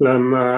Lama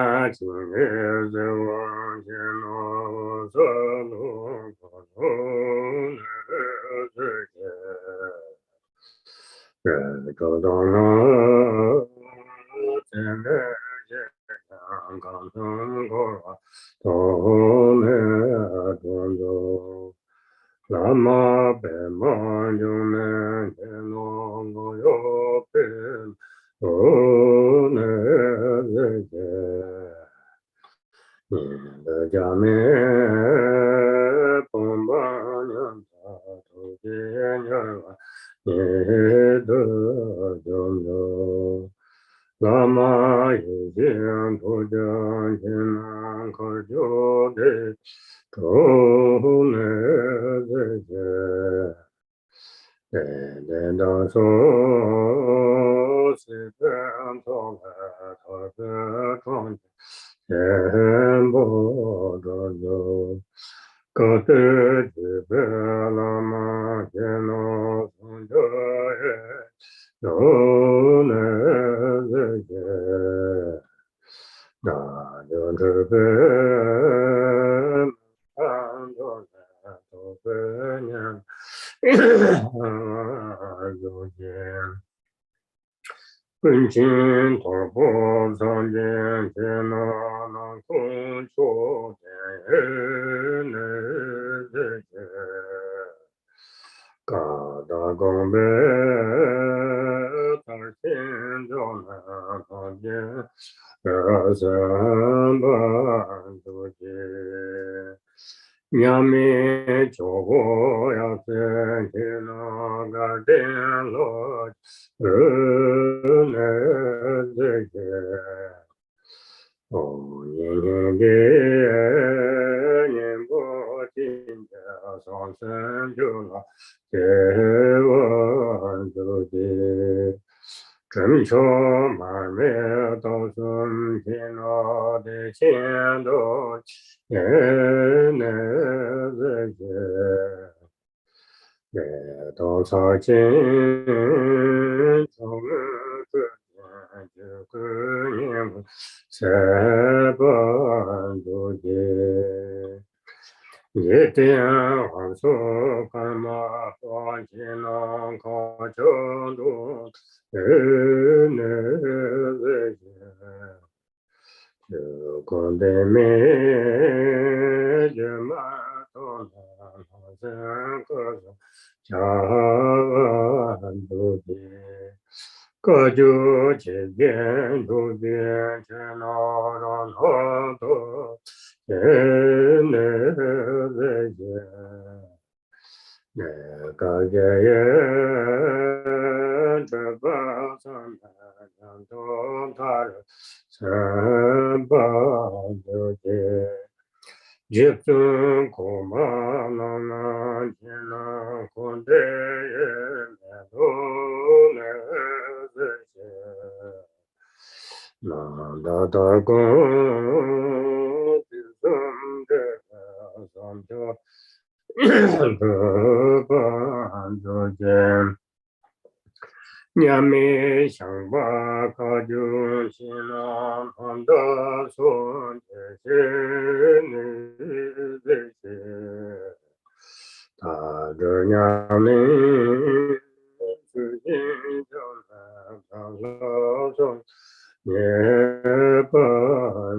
Bu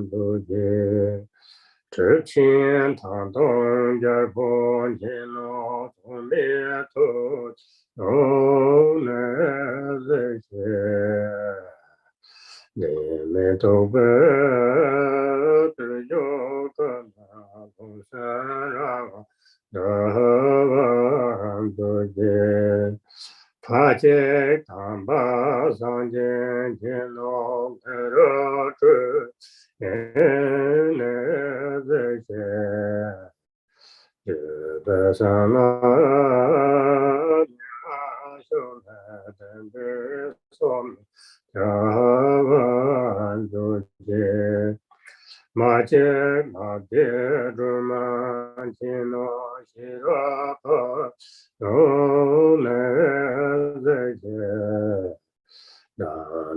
不见，之前堂东家风见了从灭头，东南日些，你们都不只有个那风山上。不见，他见他把上见见了开了这，这些，这个上了修来等的说明，不见。马杰卓玛金诺西罗婆，东南日节，南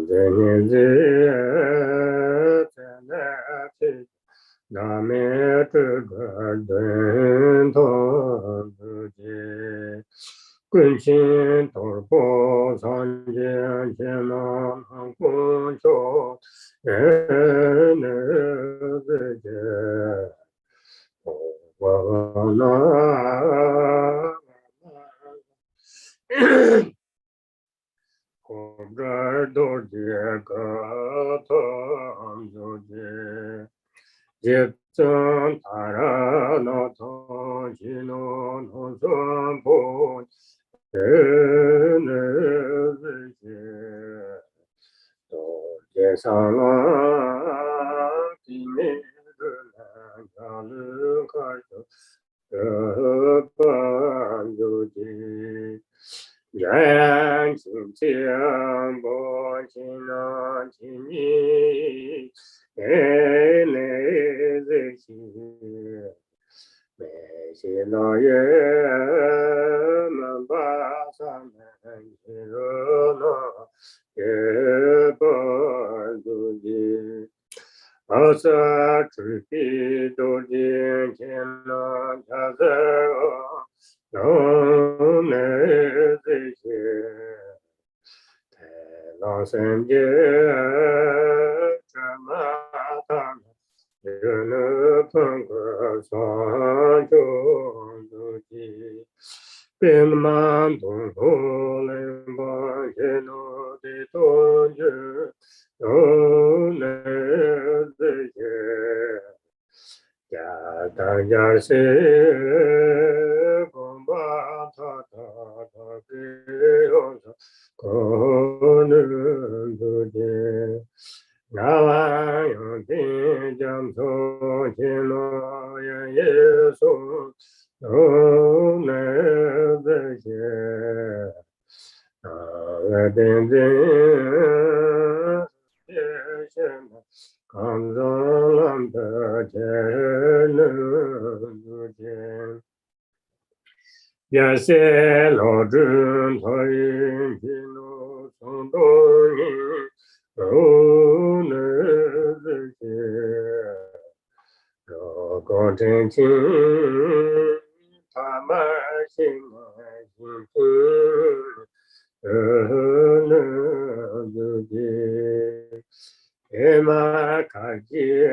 在年节，在那起，南面这个人同日节，滚亲多波上见见那公ço人日节，我那。我这儿都这个汤就这，也正他让那汤去弄算不，人日节，都接上了，地面是南家人开始，这般就这。愿清净不净那净你，内自心，每些那耶们把三门热闹，也不如意。阿萨只比多见见那家子。东南日节，太郎三界，这么大，有那碰个双中主机，边满东后来把些诺的东西，东南日节。家当家是公巴他给用上可能不见，那玩用天将从前罗言耶稣都能这些，那点点也现了。康庄兰的天能不见，也是老尊他因去路从东宁，都能这些，若果真情，他们心爱心听，能不见。也嘛卡吉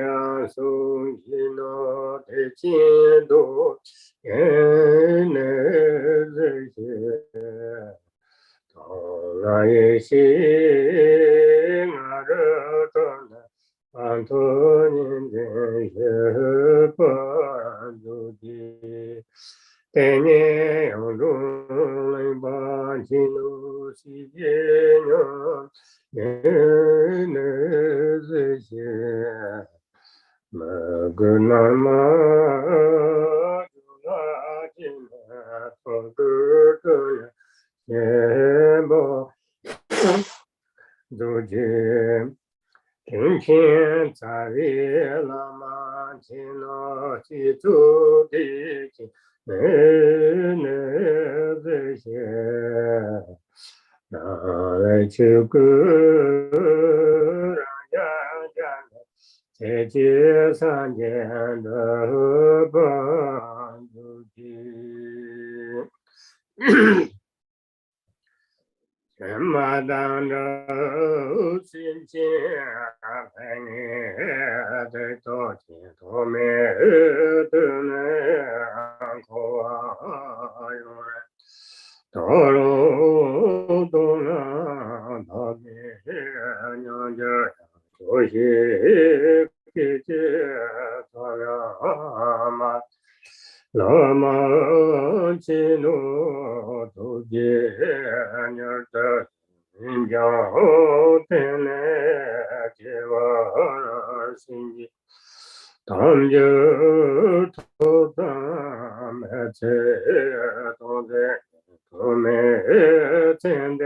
松吉诺的进度，也能这些，当然也是俺这转的，俺多年前也不如的，百年用中来把吉诺西杰娘。能这些，那个那么就那进来，他个这样也不如今，今天在为喇嘛亲那去做的经，能这些。拿来求个让家家在街上见的帮助的，什么当着心情陪你在多天多没的那口啊，有人多罗多那他别娘家有些给这他呀嘛。拉玛基诺图杰尼尔的人家天呢杰瓦尔辛吉，他们就都他们在都在都没真的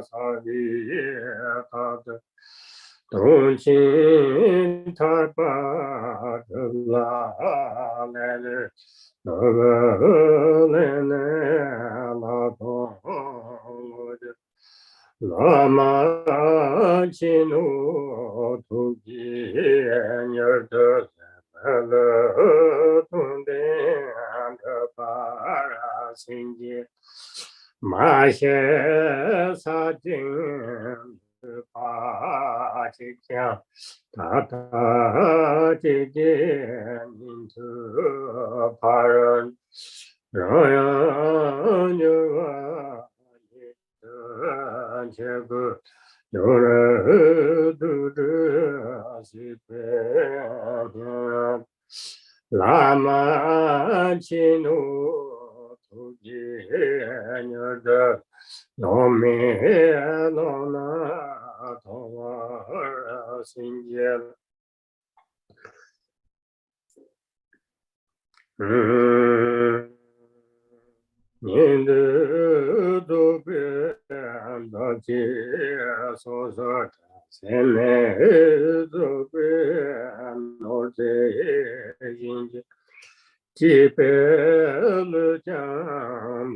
萨利他的。东京他把这拉来了，那个来来拉东我的拉玛基诺图吉尼尔的了东的的巴拉辛吉马些萨金。巴吉强，他姐姐名字巴人，让人就啊，这个有人都这西边，拉玛基努图吉尼的。罗梅罗那托瓦辛杰，您的都别那些说说，现在都别那些人家。几百了江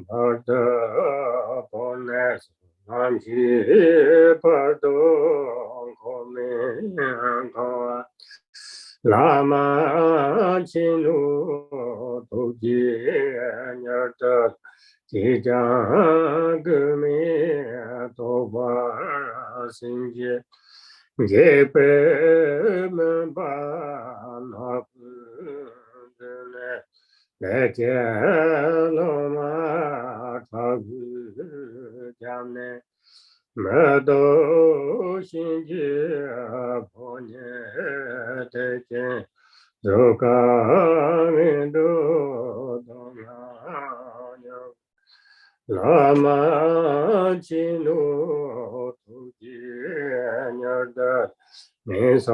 巴的不奈南去巴东可没看，拉玛基努图吉尼尔的即将革命多巴新杰，几百门把那不的。来见罗马他是将来，没到新界破年再见，就刚面都东南拉玛基努图吉尼尔的民上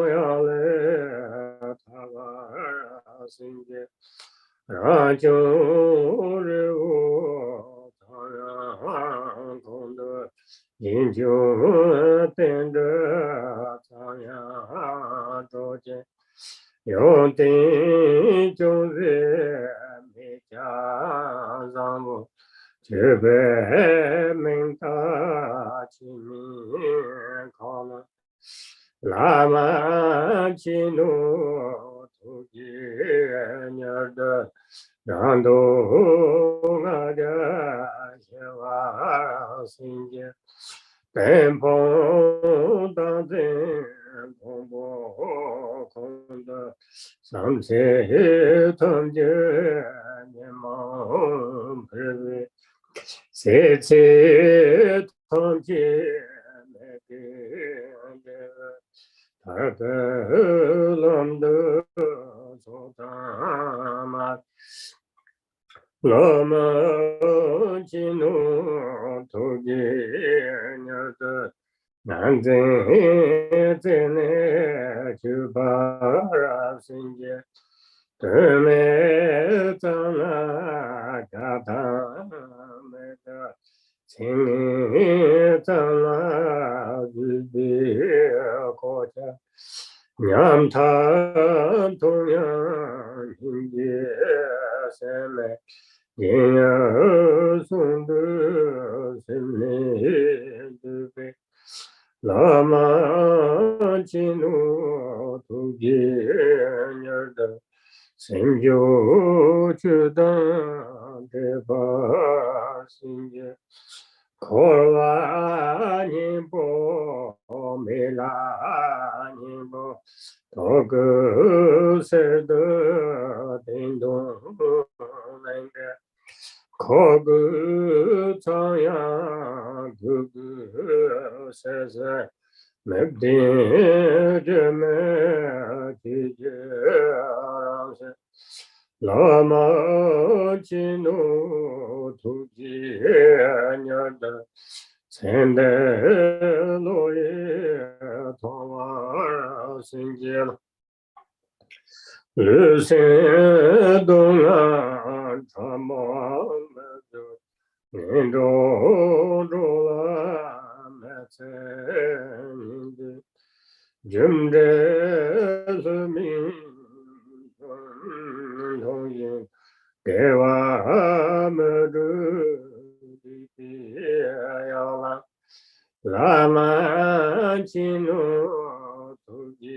要来他瓦新界。让旧日我当然功德，饮酒等着苍阳照见，用定就在每家上路，举杯明大清明考了，拉玛基努图吉尼尔的。让都我的希望心间，等风当真空不空的，上切同结年梦不为，谁切同结那个他的浪的做大嘛。拉玛基努图吉尼尔的南真真呢就把拉新杰，对面藏拉加他没的，清明藏拉日比国家。娘他同样迎接生来，因要送的生命的悲，拉玛基努图吉尼尔的成就之当的把心结，可瓦尼波梅拉。尼波多个塞的叮咚那个可个苍阳个个塞塞没得这么几句让是拉玛吉努图吉尼的前代罗耶托瓦心结了旅行东岸传播年中了没在你的人的生命同意给我们的要了拉玛吉努图吉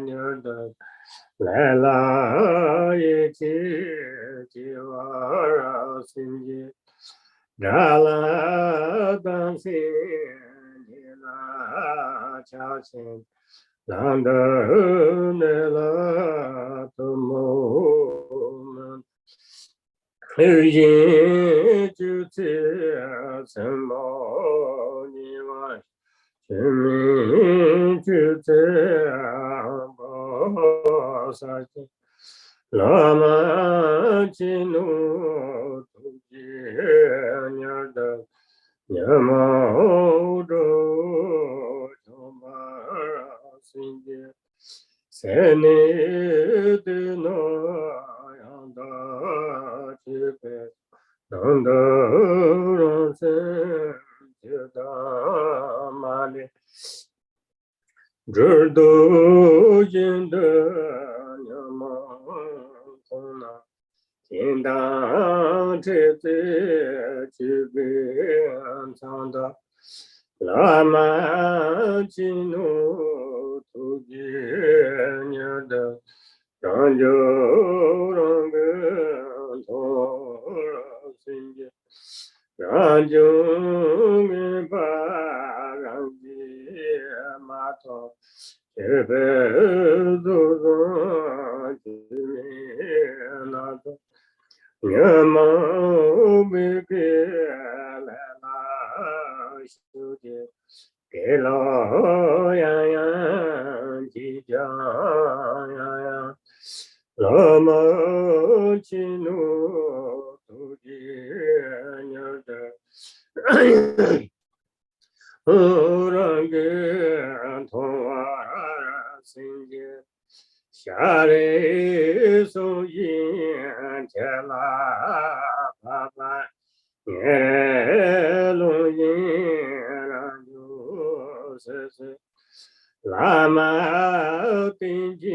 牛的来了一起就我心结扎了当心你那悄心让的那了多么语言就这什么你我生命就这不杀心拉玛吉努图吉尼的年毛着就把心结在你的那样的区别能得让生就到哪里这都应得年毛空了天当这最区别长的拉玛吉努图吉尼的让就让个同心结让就明白让吉马头这辈子中吉米那个年毛没给来了修结给老洋洋即将洋洋拉玛吉努图吉尼的让给同瓦心结下来送银铁拉巴巴耶龙银让就是拉玛定金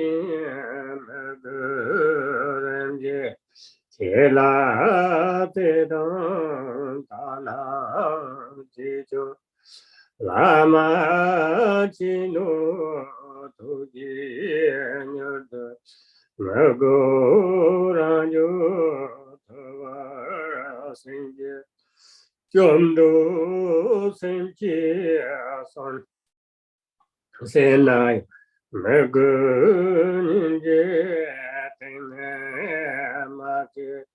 那个人家铁拉在当大浪记住拉玛吉努图吉尼的那个让就他瓦心结全都心结上现在那个人家真的马的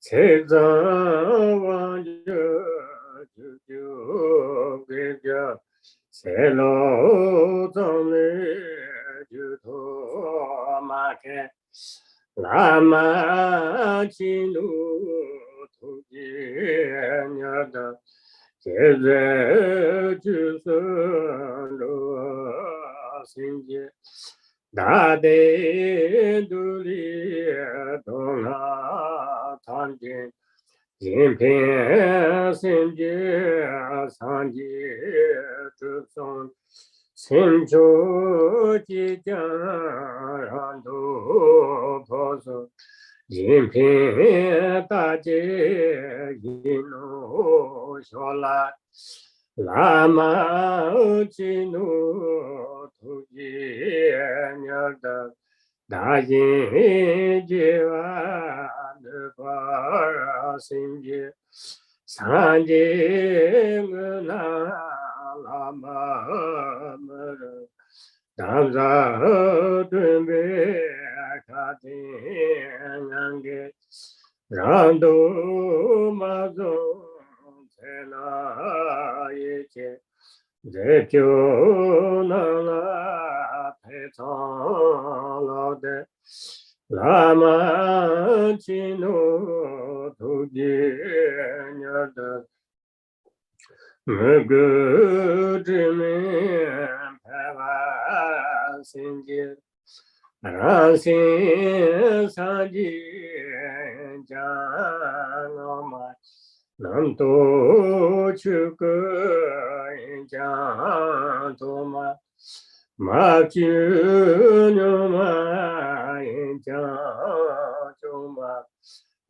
才早忘着就给家才老早来就托马开拉玛吉努图吉尼的现在就是心结大地独立东啊堂前金片心结三界之中心中即将让都破碎金片大街一路下来拉玛吉努图吉尼的大音节完的把心结三界我那拉玛么人当在准备卡丁安给，让都马中在那一切，在就能啦陪唱老的。Lama chino tuji nyada mugudimi pava sinji rasin sanji janoma nanto chuku jantoma Makyunuma Injama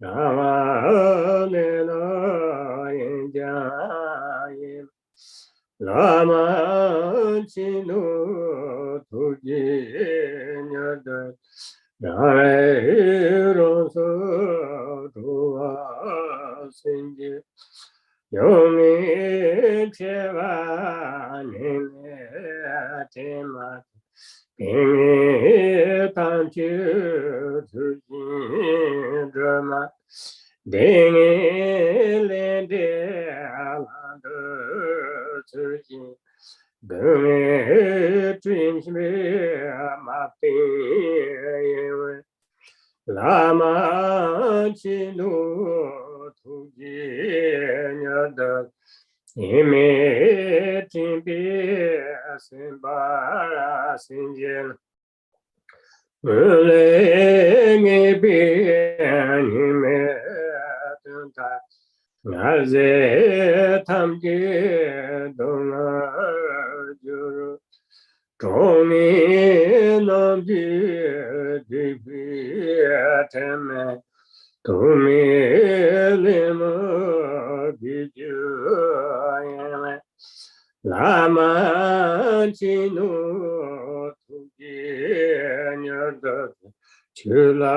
Ramanena Injayim Lama Chinu Tuji Nyada Rairoso Tuwa Sinji Yomi Cheva Nime Tema Pingi Tanchu Tujin Drama Dingi Lende Alando Tujin Gumi Trinchme Mapi Lama Chinu Tuji Nyada Ime Timbi Simbara Sinjil Ulengi Bianime Tunta Naze Tamji Dona Juru Tomi Namji Dibi Teme Tumi Lima Biju Lama Chinu Tuji Nyada Chula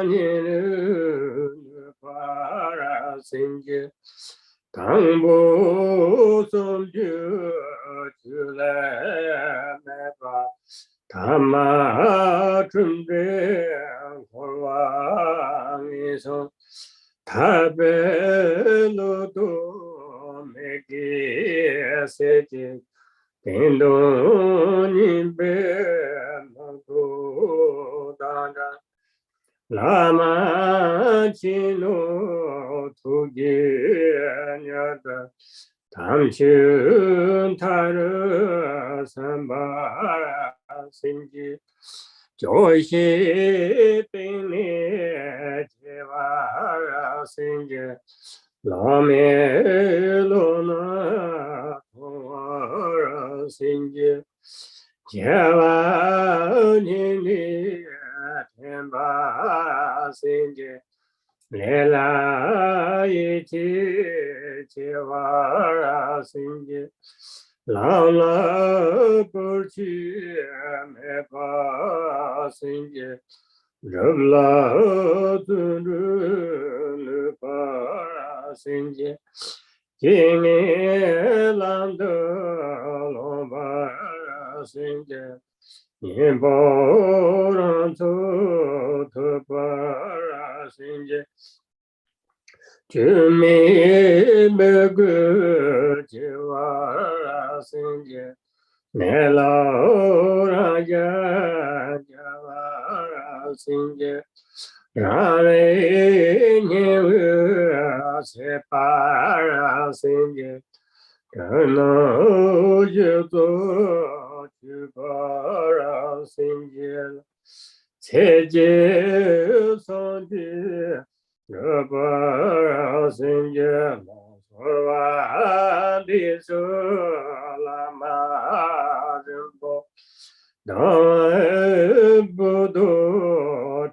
Ninu Para Sinji Tangbo Somju Chula Meba Tama Chumbe Korwangison Tabelodo Megi Seji Tendo Nimbe Mago Danda Lama Chino Tugi Nyada Tamchun Taru Sambara Sinji Joishi Pini Jevara Sinji Lame Lona Tovara Sinji Jeva Nini Temba Sinji Lela Iti Jevara Sinji Lala Purchi Mepa Sinji Rabla Tunu Para Sinji Jingi Lando Lombara Sinji Nimboranto Tupara Sinji Jumi Begu Jiwara Sinji Nela Raja Javara Sinji Rare Nyewu Separa Sinji Kano Yuto Chupara Sinji Seje Sondi Rabara Sinji Sorva Disu Lama Rimpo Dāi Buddho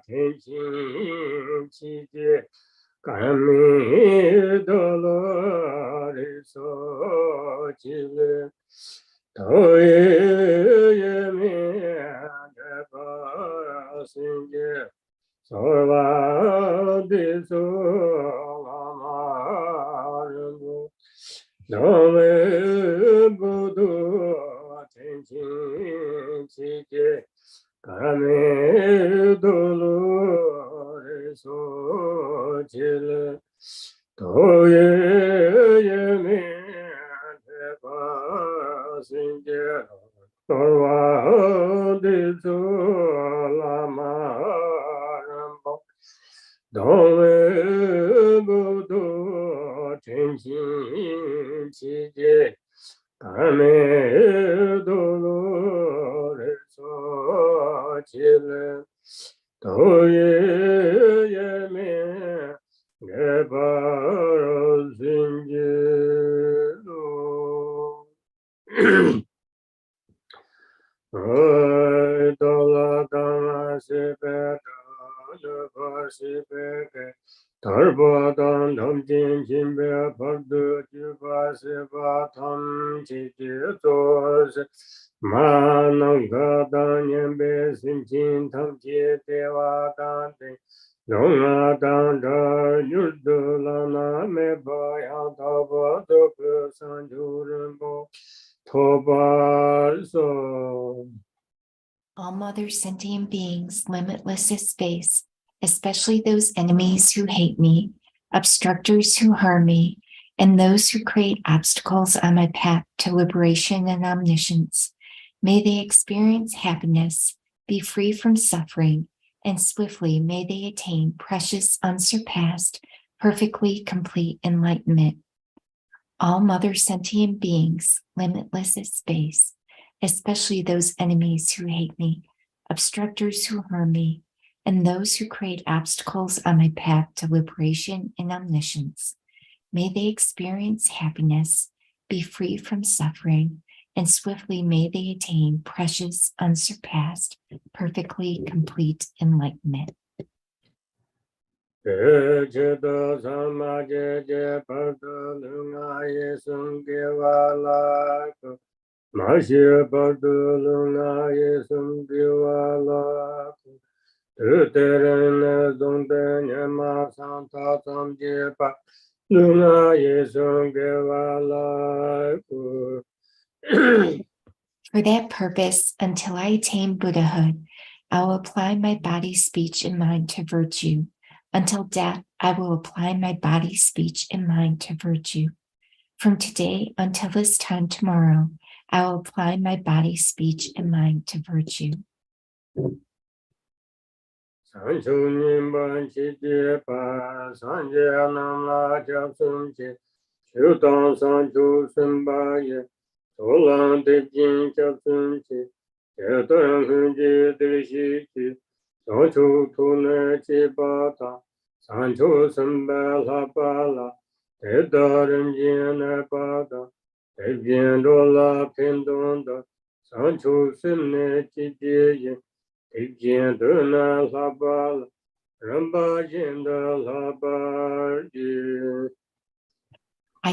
Tenchin Chiji Kami Dolori So Chili Toi Yemi Debara Sinji Sorva Disu Lama Rimpo Dāi Buddho Tenchin chi je kame dolores o chile to ye me te pa sin je torwa de zo lama rambo dong bu do chen xin chi je kame dolores o chile to ye me ne pa sin je lo dola dama se pe da pa se pe ke tarpa dan nam jin jin be par de ju pa se pa tham chi ji to se ma nang ga dan yen be sin jin tham ji te wa dan te long a dan da yu de la na me ba ya ta ba do pe san ju ren bo to ba so. All mother sentient beings, limitless as space, especially those enemies who hate me, obstructors who harm me, and those who create obstacles on my path to liberation and omniscience, may they experience happiness, be free from suffering, and swiftly may they attain precious, unsurpassed, perfectly complete enlightenment. All mother sentient beings, limitless as space, especially those enemies who hate me, obstructors who harm me, and those who create obstacles on my path to liberation and omniscience. May they experience happiness, be free from suffering, and swiftly may they attain precious, unsurpassed, perfectly complete enlightenment. Ma xie pa du lu na ye sum di wa la ku tu te ren ne dong de nye ma san ta sam je pa lu na ye sum di wa la ku. For that purpose, until I attain Buddhahood, I will apply my body, speech, and mind to virtue. Until death, I will apply my body, speech, and mind to virtue. From today until this time tomorrow, I will apply my body, speech, and mind to virtue. San chu nim ban chi je pa san je nam la jap sun chi chu tong san chu sun ba ye so lang de jin jap sun chi je dong hun ji de shi chi so chu tu ne chi ba ta san chu sun ba la ba la de da ren jin ne ba da de bien ro la pin dong da san chu sun ne chi je ye I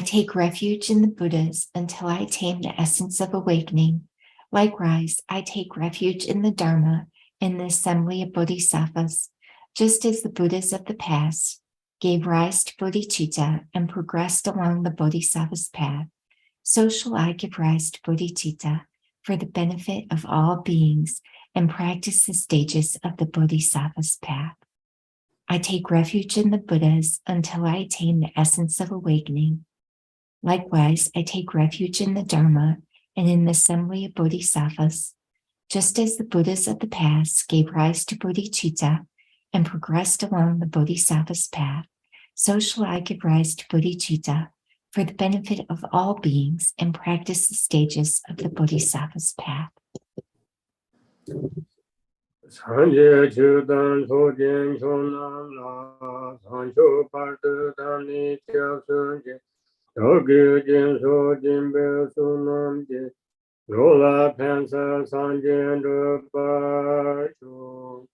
take refuge in the Buddhas until I attain the essence of awakening. Likewise, I take refuge in the Dharma and the assembly of Bodhisattvas, just as the Buddhas of the past gave rise to bodhicitta and progressed along the Bodhisattva's path. So shall I give rise to bodhicitta for the benefit of all beings and practice the stages of the Bodhisattva's path. I take refuge in the Buddhas until I attain the essence of awakening. Likewise, I take refuge in the Dharma and in the assembly of Bodhisattvas, just as the Buddhas of the past gave rise to bodhicitta and progressed along the Bodhisattva's path. So shall I give rise to bodhicitta for the benefit of all beings and practice the stages of the Bodhisattva's path. Sanje chu dan so jin chu nam la san chu par tu dan ni chia sun je do ge jin so jin be su nam je ro la pen sa san jin ru pa chu.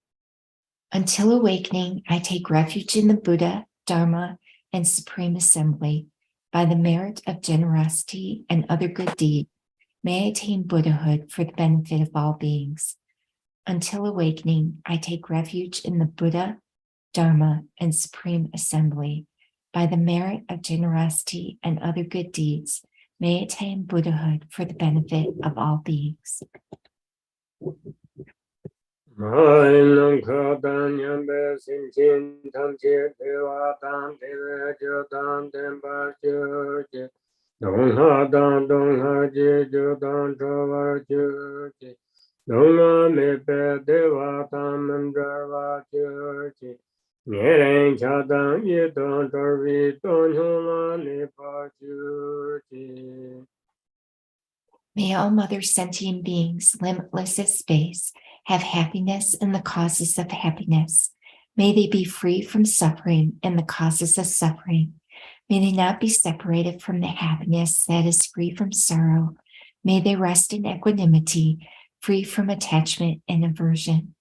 Until awakening, I take refuge in the Buddha, Dharma, and Supreme Assembly. By the merit of generosity and other good deeds, may I attain Buddhahood for the benefit of all beings. Until awakening, I take refuge in the Buddha, Dharma, and Supreme Assembly. By the merit of generosity and other good deeds, may I attain Buddhahood for the benefit of all beings. 能可当年百姓心堂切对瓦当对了就当天把就结，东哈当东哈结就当这瓦就结，东阿没白对瓦当门这瓦就结，年人恰当一当这为当穷了你把就结。May all mother sentient beings, limitless as space, have happiness in the causes of happiness. May they be free from suffering in the causes of suffering. May they not be separated from the happiness that is free from sorrow. May they rest in equanimity, free from attachment and aversion.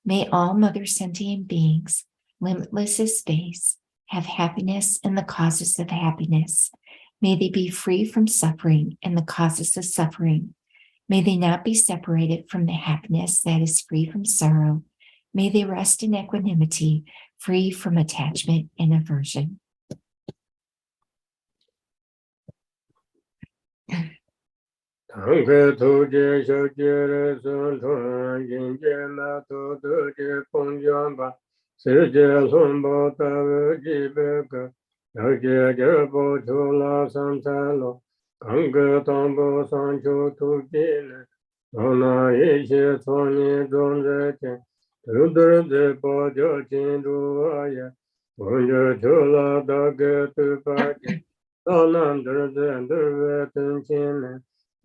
May all mother sentient beings, limitless as space, have happiness in the causes of happiness. May they be free from suffering and the causes of suffering. May they not be separated from the happiness that is free from sorrow. May they rest in equanimity, free from attachment and aversion.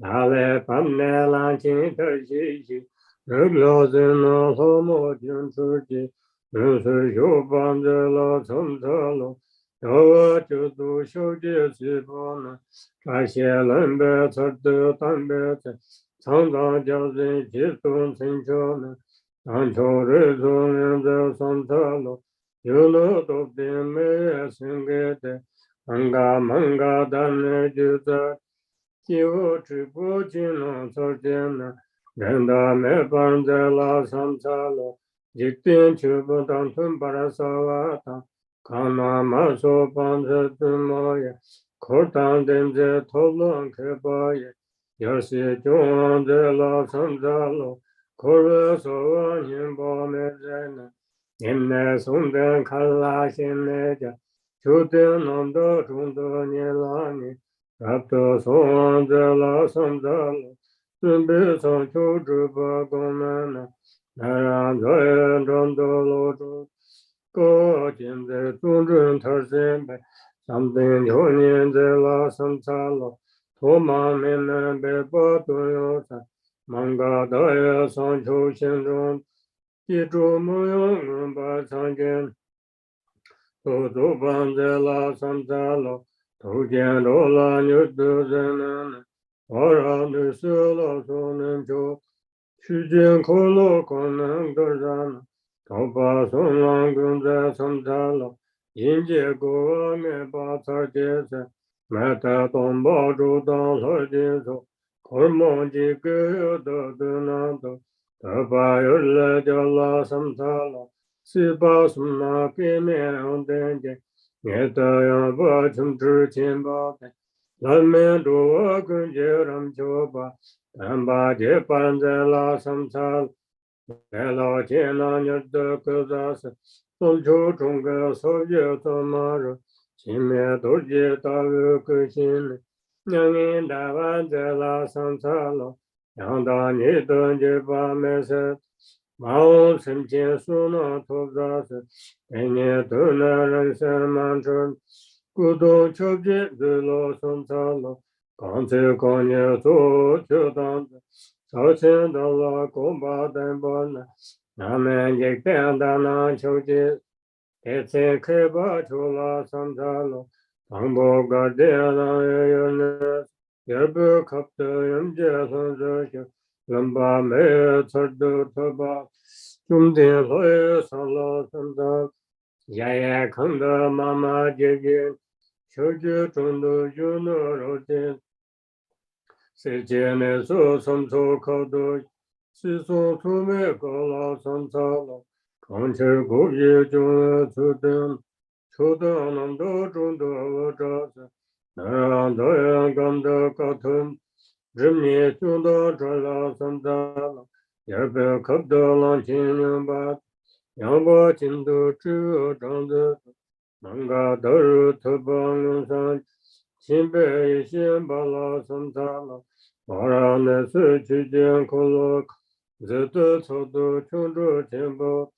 Ale pamne lan chin te shi shi, lo zi no lo mo jun chu ji, su yu ban zi lo cun ce lo, yo ju du xiu ji si bo na, cha xie len be ce de dan be ce, cang zang jiao zi ji dun cin qiu na, dan qiu ri zu nin zi san ce lo, yu lu du bin me ye xin ge de, manga manga dan ne ju zi, 几乎只不尽能做见呢，人的没办在拉上茶了，一点就不当吞把它烧瓦当，看那马说帮着怎么样，可当den在讨论开把也，要是中在拉上茶了，可是说完年把没在呢，年来送的看拉线来着，就得能到中多年拉年。 After so the last and the best of children, Bagomana, Naran, the Lord, go in the children, Tarzan, something union the last and Salo, Toma men and Beba Toyota, Manga, Daya, Sancho, Shendron, Tito Moyon, Basangan, Toto Bandela, Santalo. 头见罗拉牛的人呢，我让你死了说能就去见可乐可能的人，头发松浪跟在生产了，迎接过面把菜结成，买的东宝珠当了金手，可梦几个有的那的，头发有来叫拉生产了，是把什么给面上点点。 也得要把从之前把的，难免着我跟着人就把，但把这办在拉上茶，来老天那年的个啥事，中秋中个手月做马肉，前面都接到个心里，两年大晚在拉上茶了，让到你的就把没事。 毛成天数那头啥事，每年都那人生满春，古董秋节日落送茶了，刚才刚年做就当着，早前到了公巴等不呢，俺们一边的那秋节，这次开把出了送茶了，当不个这样也有呢，也不可得人家送这些。 人把每次都特把，中间来上了山上，爷爷看到妈妈姐姐，小姐中的有那肉的，谁家那时从头考到，是说出没搞了上茶了，看起过也就出的，出的能到中的我这是，那样那样干的高头。 人民就到这了，生产了，也被可得了亲人吧，杨波进度只有长子，能够得入特邦人上，新北一线把老生查了，马上那是去见可乐，这都操作穷着钱包，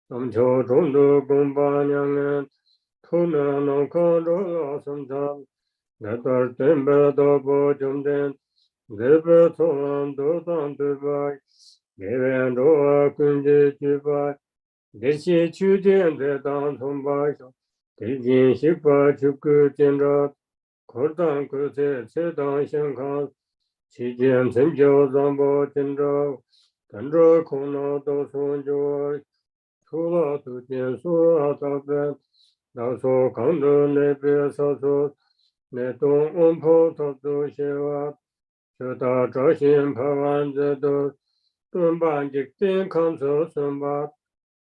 咱求中度公八娘人，头南能看着老生查，那段准备到不中间。这边从都当对吧？那边着跟着去吧，这些去见在当从吧上，最近西吧去个见着，可当可在当先看，期间成就让不见着，跟着空脑都送就，除了都见说到边，到说看着那边说说，那东坡他都写完。就到这些拍完这都顿把一点看出什么，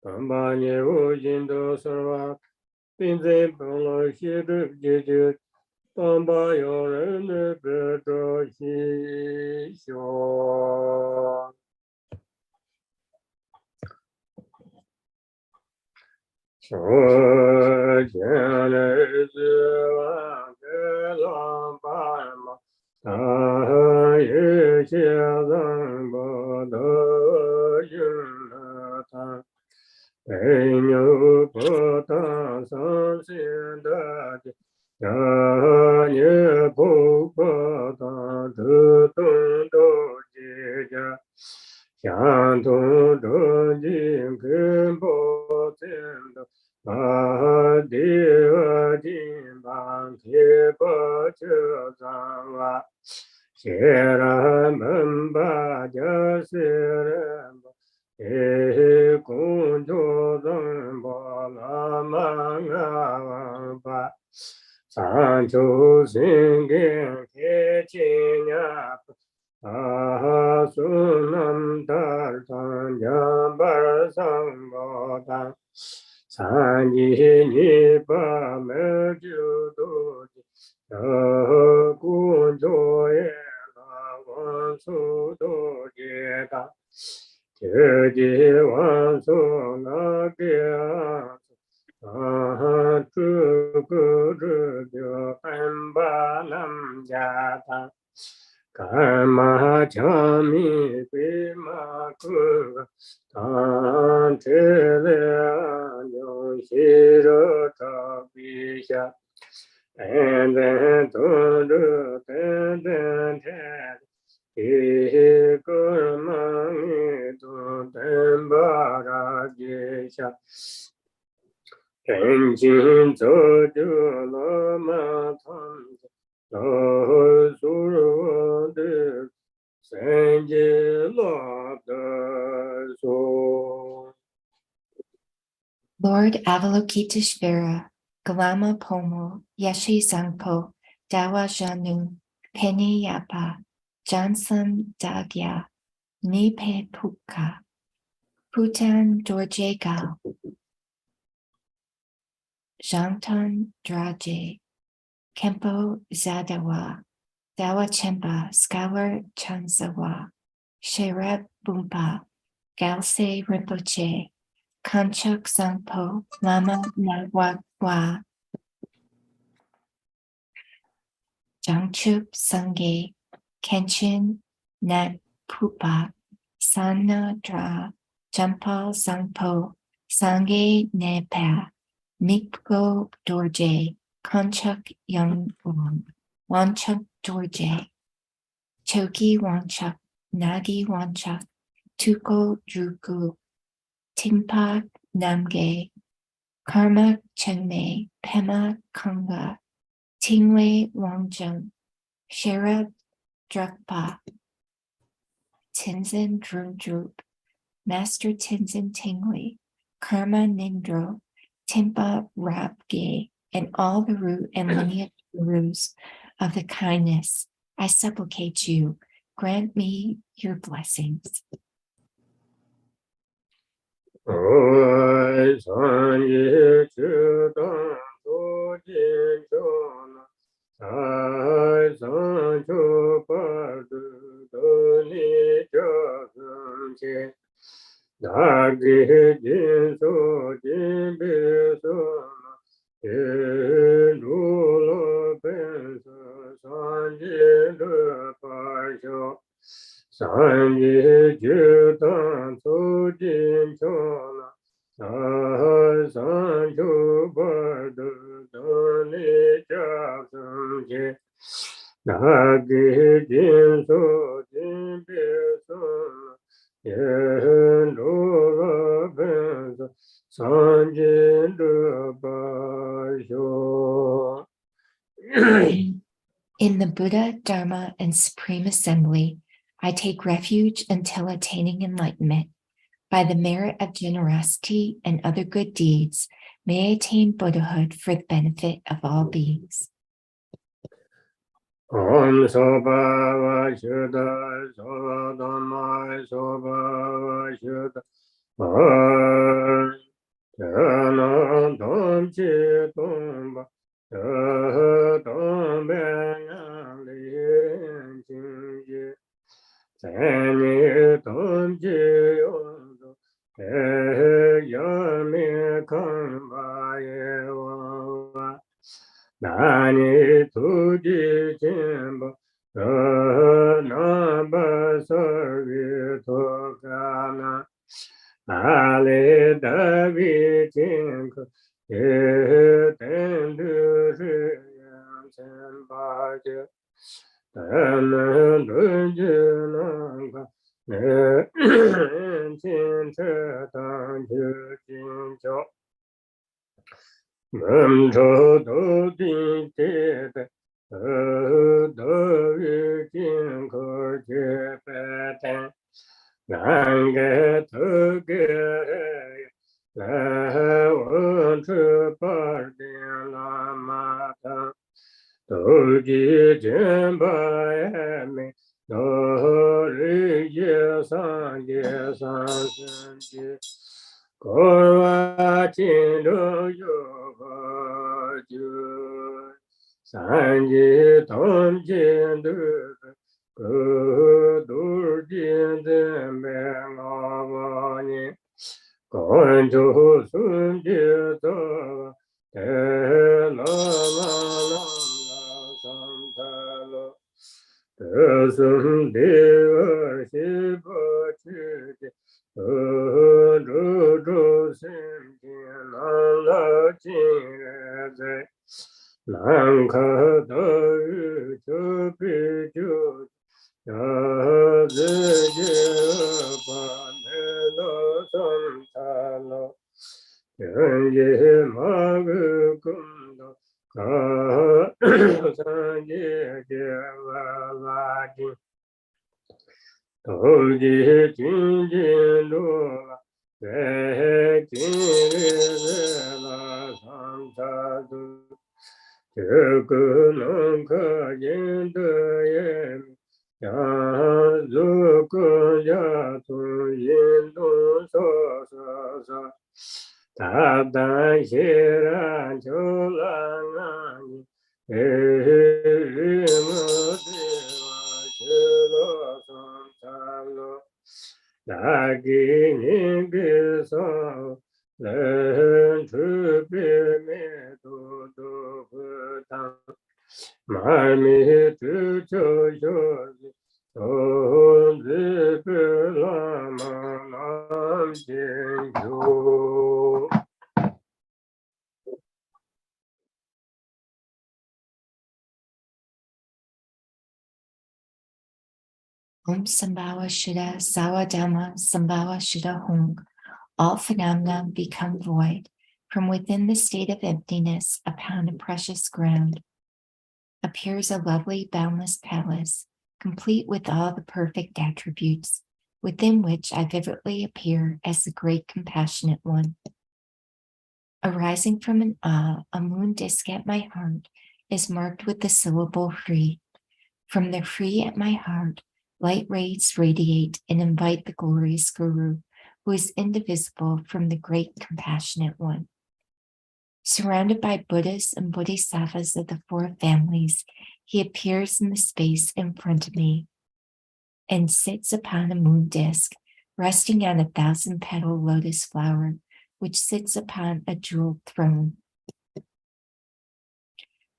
顿把业务引导什么，并且本来写的解决，但把有人的别着细说。说见日子完给老板嘛。一切人不得应了他，被牛不当伤心的家，你不当这东都结家，相同正经跟不见的。第二天半天不就上了，些人们把这些人吧，工作人把那么啊吧，三九心间天气呀，孙能得上江边上高山。三年你把没就都工作也那往出都接单，这些往出那边这很把能家当。干嘛强米对马哥，当这了用西热照笔下，等等等着等等天，一个忙你都等把它接下。真经走就那么长，老苏我的三界拉的说。Lord Avalokiteshvara, Galama Pomo, Yeshe Zangpo, Dawa Janu, Penny Yapa, Johnson Dagya, Nipe Puka, Putan Dorje Gal, Jantan Draje, Kempo Zadawa, Dawa Chemba, Scour Chansawa, Shereb Bumpa, Galse Rinpoche, Kanchuk Sangpo, Lama Nawagwa, Jangchup Sangye, Kenshin Nat Pupa, Sana Dra, Jampal Sangpo, Sangye Nepa, Mikpo Dorje, Kanchuk Young Wanchuk Dorje, Choki Wanchuk, Nagi Wanchuk, Tuko Druku, Timpak Namge, Karma Chenme, Pema Kanga, Tingwei Wangjung, Sherab Drakpa, Tenzin Drundrup, Master Tenzin Tingwei, Karma Nindro, Timpa Rabge, and all the root and lineage gurus of the kindness, I supplicate you, grant me your blessings. 三业之当作见证了，三求八知得你 In the Buddha, Dharma, and Supreme Assembly, I take refuge until attaining enlightenment. By the merit of generosity and other good deeds, may I attain Buddhahood for the benefit of all beings. Om Soba Vashuddha Soba Dhammai Soba Vashuddha Om Jana Dom Chi Dom Ba Dom Ben Li Jing Ji Zan Ni Dom Ji Yong Do Ya Mi Kang Ba Ye Wang Wa Nani Tuji Jimbo Namba Sarvi Tokana Ali Davi Jinko Tendu Shiyam Senpaja Tanu Junanga Chin Chetan Jinjo Cho do di te do yu jin ko je pe ten nan ge to ge la wo chu pa de la ma ta do ji jen ba ye me do ri ye san shen ji Korwa Chindu Yoga Ju Sanji Tom Jindu Kudur Jindin Ben Avani Konju Sun Jito Te Lama Lama Santalo Te Sun Deva Shiva Chiti Ru Sim Jin La Jin Re Zai Lan Ka Da Yu Chu Pi Ju Ya Zi Ji Pa Ne Lo Sam Ta Lo Yan Ji Ma Gu Kum Do Ka San Ji Ji La La Jin Toji Jin Jin Lu La Jin Ri La Sam Ta Du Gu Nong Ka Yin De Ye Ya Zu Gu Ya Tu Yin Du So So So Ta Dan Xi Ran Chu La Na Ni Ri Mu Di Wa Xi Lo Sam Ta Lo Da Gi Ni Gi So Len Chu Bi Mi Du Du Fu Tang Ma Mi Tu Chu Xu Zi Tong Zi Bi La Ma Nam Jin Ju Om Sambhava Shuddha Sawa Dhamma Sambhava Shuddha Hung. All phenomena become void. From within the state of emptiness, upon a precious ground, appears a lovely, boundless palace, complete with all the perfect attributes, within which I vividly appear as the great compassionate one. Arising from an a moon disk at my heart is marked with the syllable free. From the free at my heart, light rays radiate and invite the glorious Guru, who is indivisible from the great compassionate one. Surrounded by Buddhas and Bodhisattvas of the four families, he appears in the space in front of me. and sits upon a moon disk, resting on a 1,000-petal lotus flower, which sits upon a jeweled throne.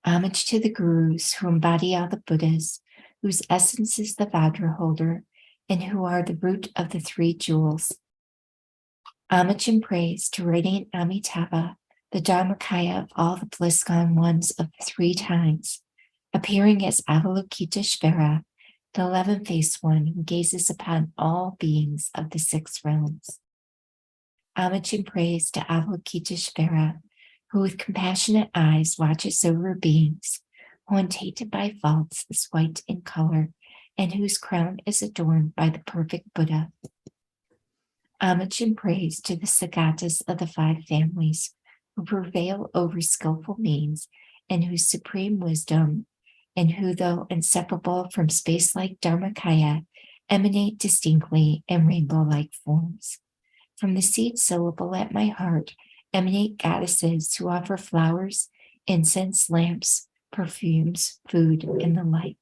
Homage to the gurus who embody all the Buddhas, whose essence is the Vajra holder, and who are the root of the three jewels. Homage and praise to radiant Amitabha, the Dharmakaya of all the bliss-gone ones of the three times, appearing as Avalokiteshvara, the 11-faced one who gazes upon all beings of the 6 realms. Homage and praise to Avalokiteshvara, who with compassionate eyes watches over beings, who untainted by faults is white in color, and whose crown is adorned by the perfect Buddha. Homage and praise to the Sagatas of the 5 families, who prevail over skillful means, and whose supreme wisdom, and who, though inseparable from space-like Dharmakaya, emanate distinctly in rainbow-like forms. From the seed syllable at my heart emanate goddesses who offer flowers, incense, lamps, perfumes, food, and the like.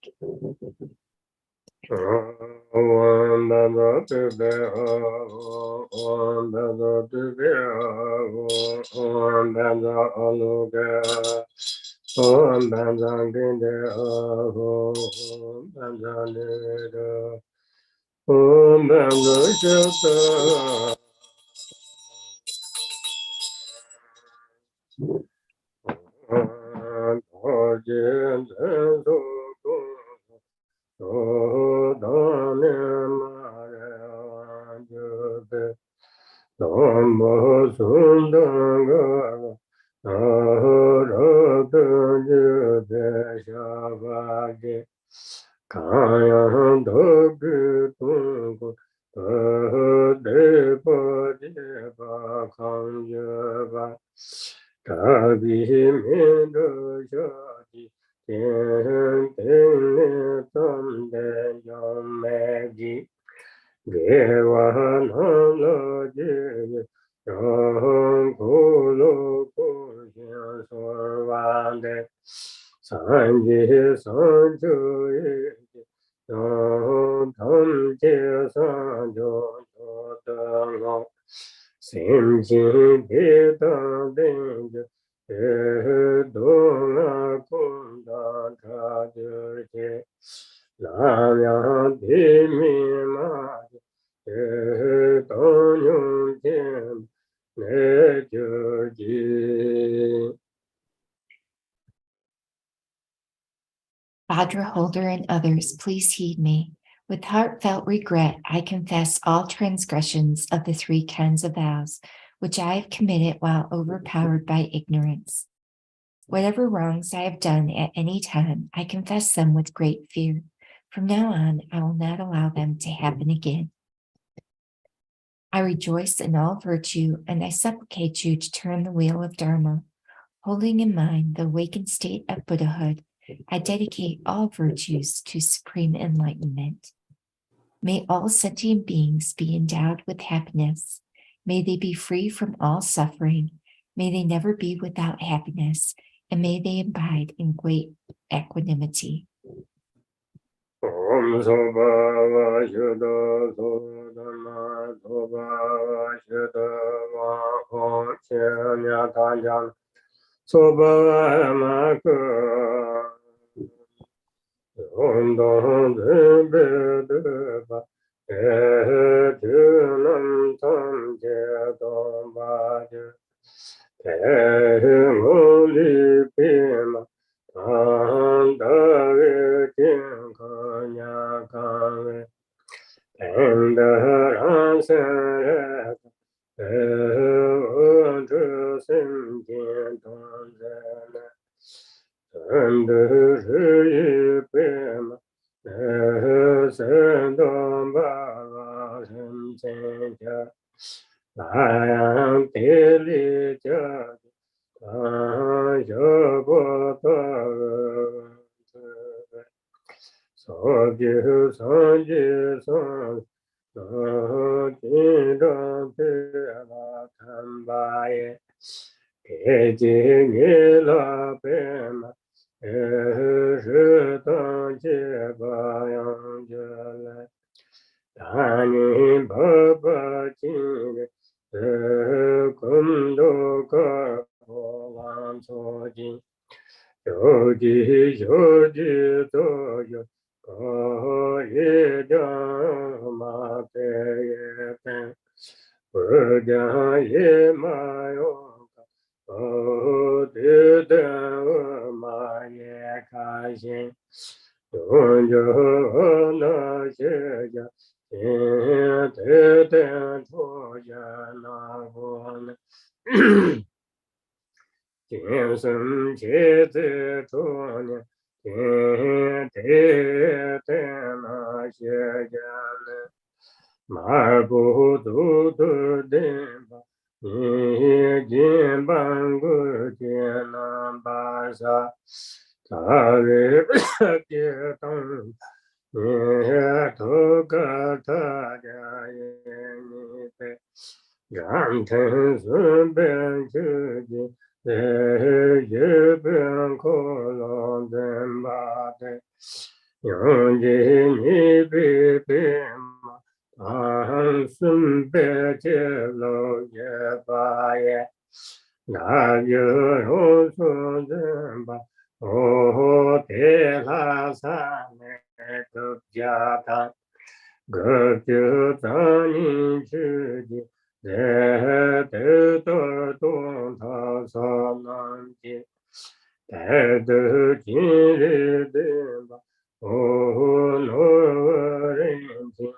Vajra holder and others, please heed me. With heartfelt regret, I confess all transgressions of the 3 kinds of vows, which I have committed while overpowered by ignorance. Whatever wrongs I have done at any time, I confess them with great fear. From now on, I will not allow them to happen again. I rejoice in all virtue, and I supplicate you to turn the wheel of Dharma. Holding in mind the awakened state of Buddhahood, I dedicate all virtues to supreme enlightenment. May all sentient beings be endowed with happiness. May they be free from all suffering. May they never be without happiness, and may they abide in great equanimity. 金坤都个波浪错金有的有的都有可以的马背也分我家也马有哦对的我马也开心永久那些家对的错家那个呢今生劫在多年，天对的那些家呢，马不都都的吧，你金半个天南巴沙，他为别动，你头个他家也你在，让天顺便去的。日本可能真把的，用的你别别嘛，俺顺便接了也把也，那就用说真吧，哦，得拉萨那个家当，个就当你去的。得东他萨南京，得今日的吧，哦，罗人金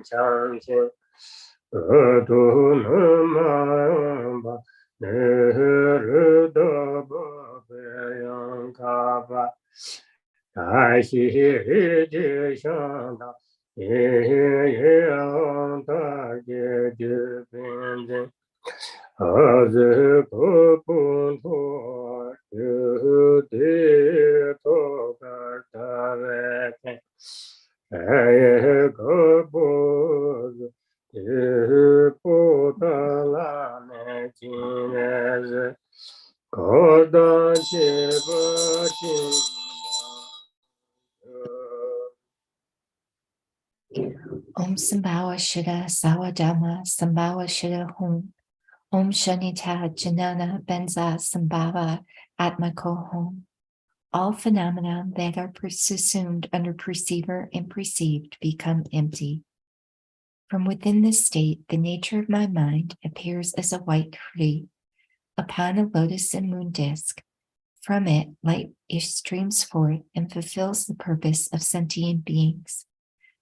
强行，都能嘛吧，日的不被人卡吧，爱惜的上当。也让大家就变成儿子可不错，有的多个大外天，哎个不是，也不得拉那金来是，可当些不进。Om Sambhava Shida Sawadama Sambhava Shida Hum. Om Shanita Janana Benza Sambhava Atmako Hum. All phenomena that are subsumed under perceiver and perceived become empty. From within this state, the nature of my mind appears as a white tree upon a lotus and moon disk. From it, light streams forth and fulfills the purpose of sentient beings.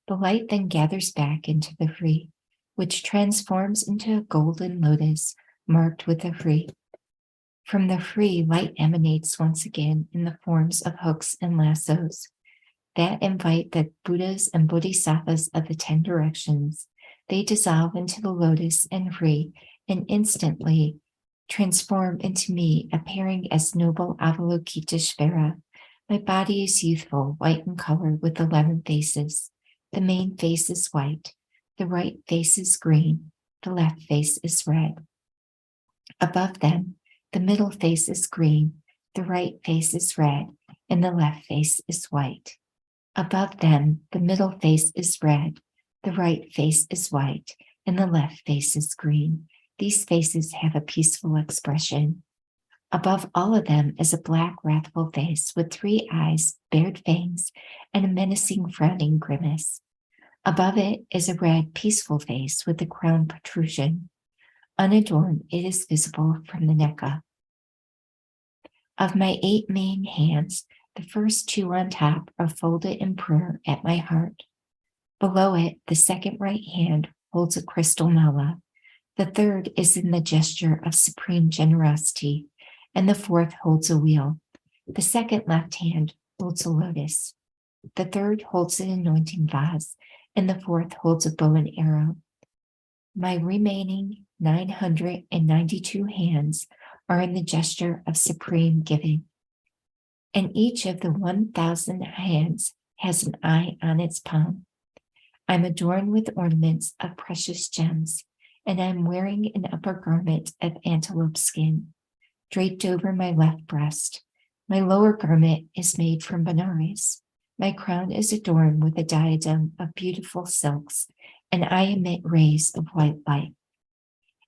The light then gathers back into the free, which transforms into a golden lotus marked with a free. From the free, light emanates once again in the forms of hooks and lassos that invite the Buddhas and Bodhisattvas of the 10 directions. They dissolve into the lotus and free and instantly transform into me, appearing as noble Avalokiteshvara. My body is youthful, white in color with 11 faces. The main face is white, the right face is green, the left face is red. Above them, the middle face is green, the right face is red, and the left face is white. Above them, the middle face is red, the right face is white, and the left face is green. These faces have a peaceful expression. Above all of them is a black, wrathful face with 3 eyes, bared fangs, and a menacing, frowning grimace. Above it is a red, peaceful face with a crown protrusion. Unadorned, it is visible from the neck up. Of my 8 main hands, the first 2 on top are folded in prayer at my heart. Below it, the second right hand holds a crystal mala. The third is in the gesture of supreme generosity, and the fourth holds a wheel. The second left hand holds a lotus. The third holds an anointing vase, and the fourth holds a bow and arrow. My remaining 992 hands are in the gesture of supreme giving, and each of the 1,000 hands has an eye on its palm. I'm adorned with ornaments of precious gems, and I'm wearing an upper garment of antelope skin, draped over my left breast. My lower garment is made from Benares. My crown is adorned with a diadem of beautiful silks and I emit rays of white light.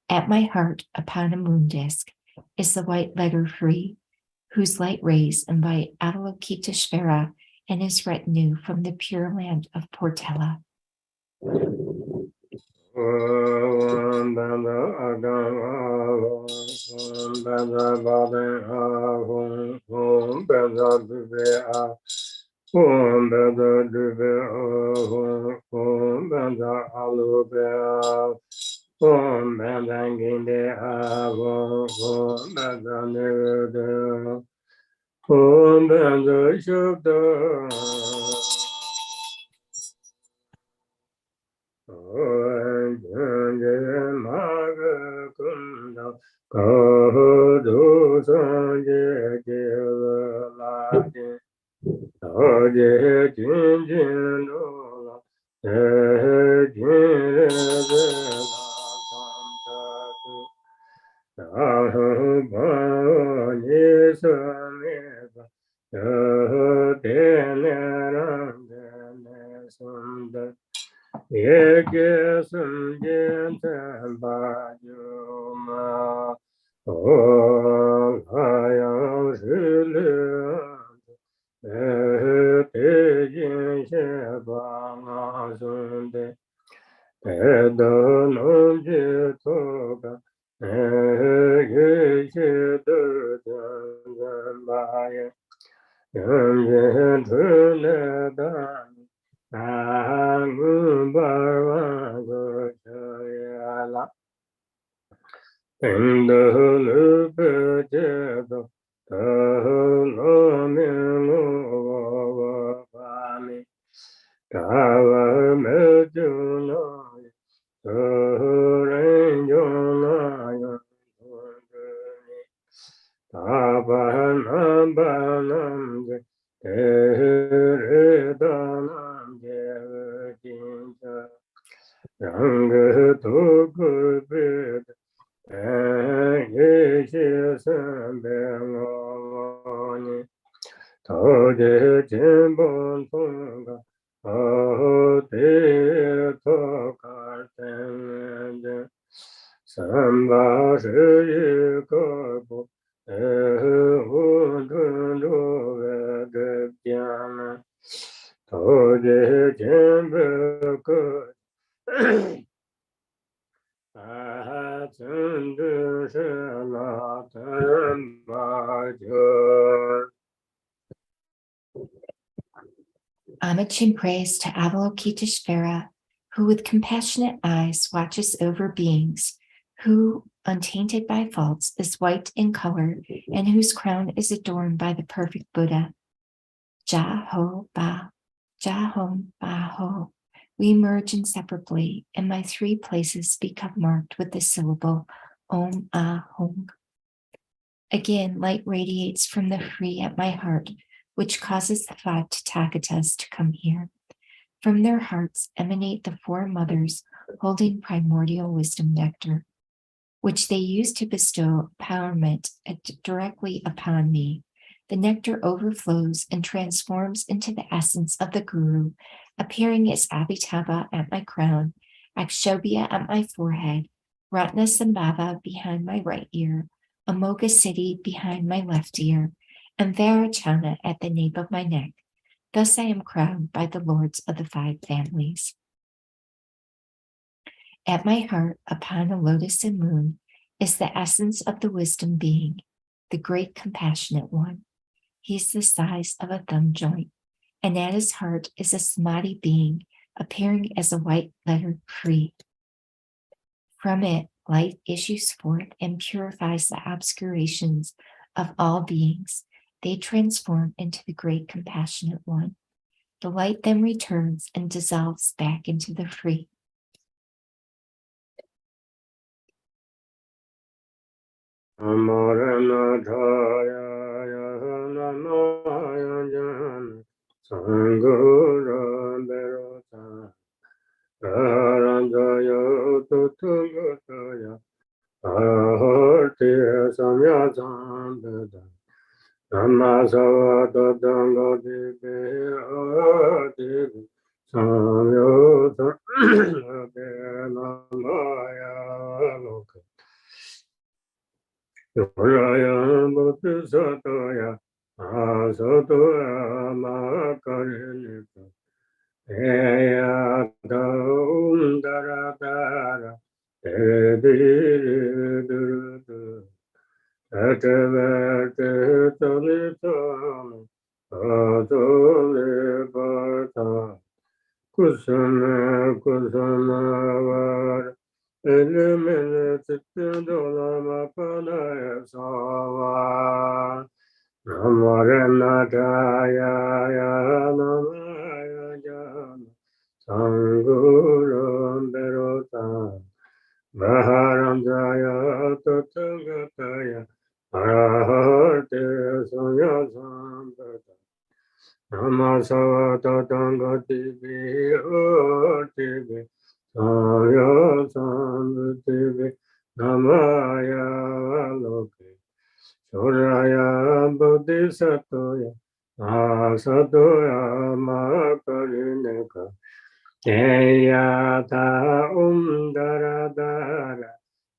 At my heart, upon a moon disk, is the white letter free, whose light rays invite Avalokiteshvara and his retinue from the pure land of Portela. Homage and praise to Avalokiteshvara, who with compassionate eyes watches over beings, who, untainted by faults, is white in color, and whose crown is adorned by the perfect Buddha. Ja-ho, ba, ja-hom, ba-ho. We merge inseparably, and my three places become marked with the syllable Om-ah-hong. Again, light radiates from the free at my heart, which causes the 5 Tathagatas to come here. From their hearts emanate the 4 mothers holding primordial wisdom nectar, which they use to bestow empowerment directly upon me. The nectar overflows and transforms into the essence of the Guru, appearing as Abhitaba at my crown, Akshobhya at my forehead, Ratnasambhava behind my right ear, Amoga Siddhi behind my left ear, and Varachana at the nape of my neck. Thus I am crowned by the lords of the 5 families. At my heart, upon a lotus and moon, is the essence of the wisdom being, the great compassionate one. He's the size of a thumb joint, and at his heart is a samadhi being, appearing as a white letter free. From it, light issues forth and purifies the obscurations of all beings. They transform into the great compassionate one. The light then returns and dissolves back into the free. Yoraya Bodhisattva Asatoya Makarinita Eya Daum Daradara Ediridurudu Etevete Talitana Atolibata Kusana Kusana Vara Elemele Titindolama Panaya Sava Namaranataya Namaya Jana Sanguram Berota Maharanjaya Tatangataya Arahate Sunya Sambata Namasava Tatangati Bhirti Saya Sambati Namaya Loke Suraya Bodhisattoya Asatoya Makarineka Eyata Daradara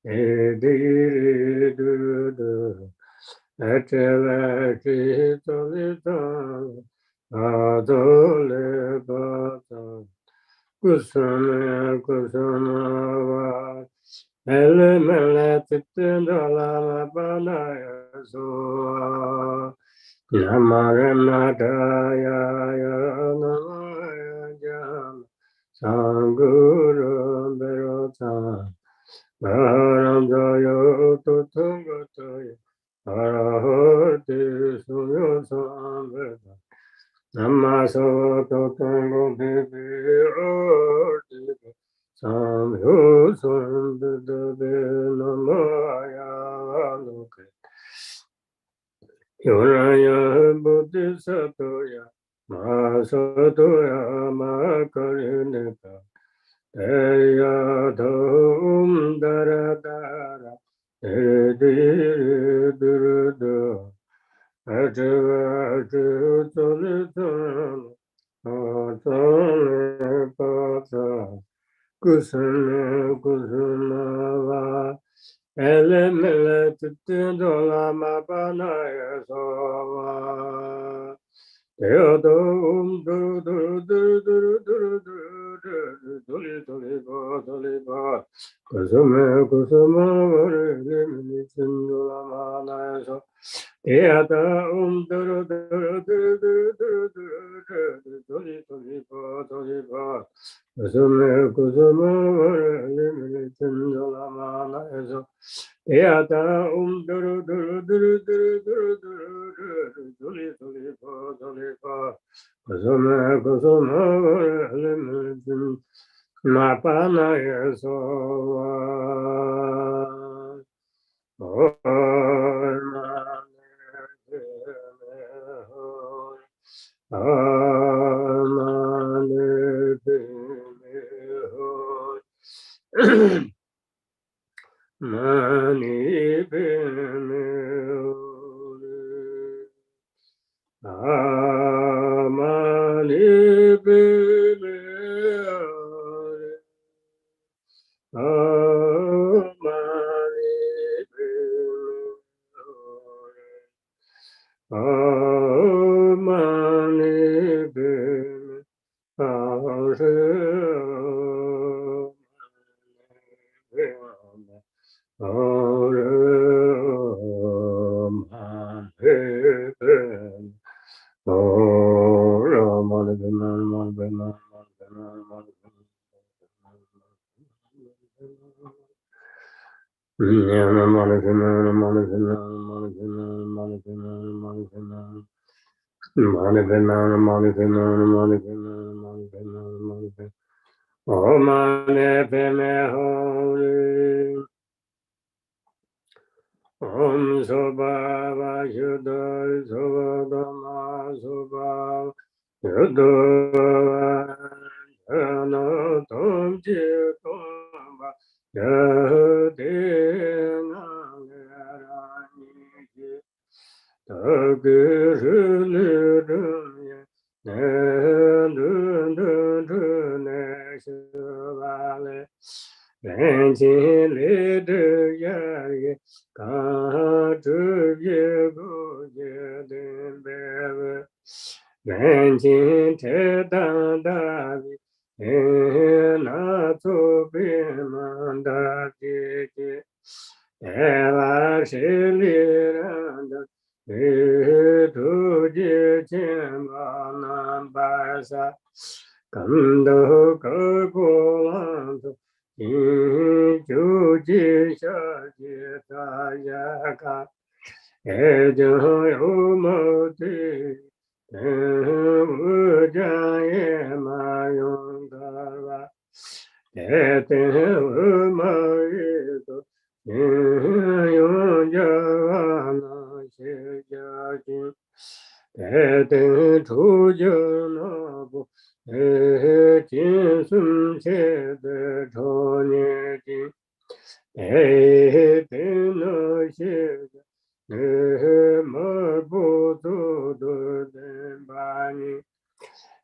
Ediridudu Eteveti Tolitana Adolebata Kusana Kusana Va Elemele Titindalama Panaya Soa Namaranataya Namaya Jana Sanguram Berota Maharanjaya Tatangataya Arahati Sunya Sambeta Namasava Tatango Bhirti Samyo Sambhidave Namaya Loke Yoraya Bodhisattva Masatoya Makarinita Eya Dom Daradara Ediridurudu Etevati Tolitana Atalipata Kusana Kusana Va Elemele Titindolama Panaya Sava Theodom Dolipa Kusame Kusama Limini Tindolama Naya Eata Tolipa Kusame Kusama Limini Tindolama Naya Eata Tolipa Kusama Kusama Limini Mapanaya Sova Mani Om Soba Vashuddha Soba Soba Yudho Jana Tom Chitoma Yade Nagarani Tagirulirumya Neshuvale Renchi Lidu Yari Kadu 亲切当大比，那祖比曼达姐姐，瓦西里人的土地千巴南巴萨，更多各国王族，究竟下界大家看，也就有目的。无疆也马用的吧，也等无毛一个，用家那些家境，也等出家那不，今生切的超年经，也等那些。莫不度度真巴尼，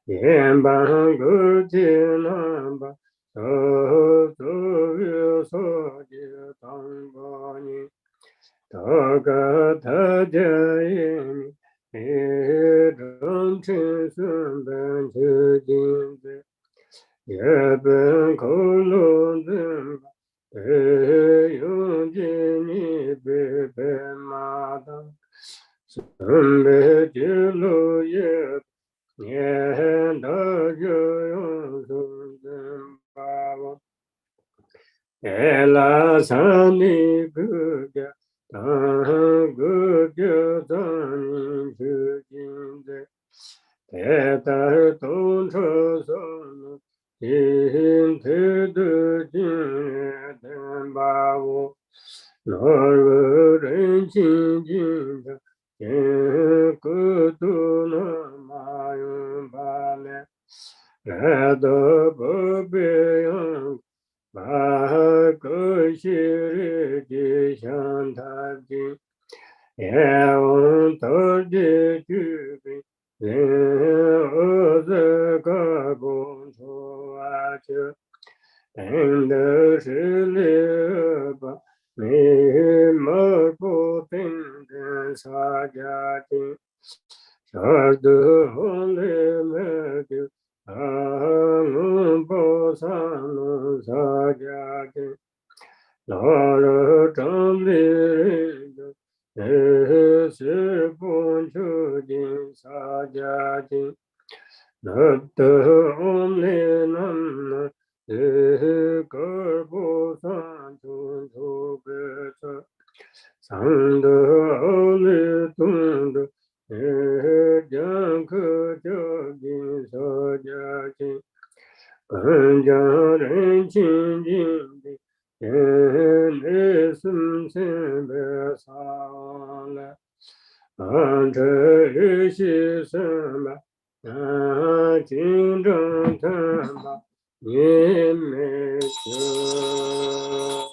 言邦古吉南巴，所有所见当巴尼，大个他家因，正清顺本求经子，也本口龙真巴。用尽你北北马当，准备记录也念到就用松针把握，拉上你个家，当个家当你去经的，带动车上。因推的经等把握，那个人心经的，各都那马用把呢，来到不必用，把个些日的向他经，也往到的举杯。子个公出啊去，等的是六八，你莫不等等啥家庭，啥都红的没丢，我不上弄啥家庭，老人长的人的。是不求经萨迦经，那得唵呢南无个不三处处别测，三得唵呢东得将可教经萨迦经，更将人亲近的。生生的上来，安这些什么？金正他妈你没说。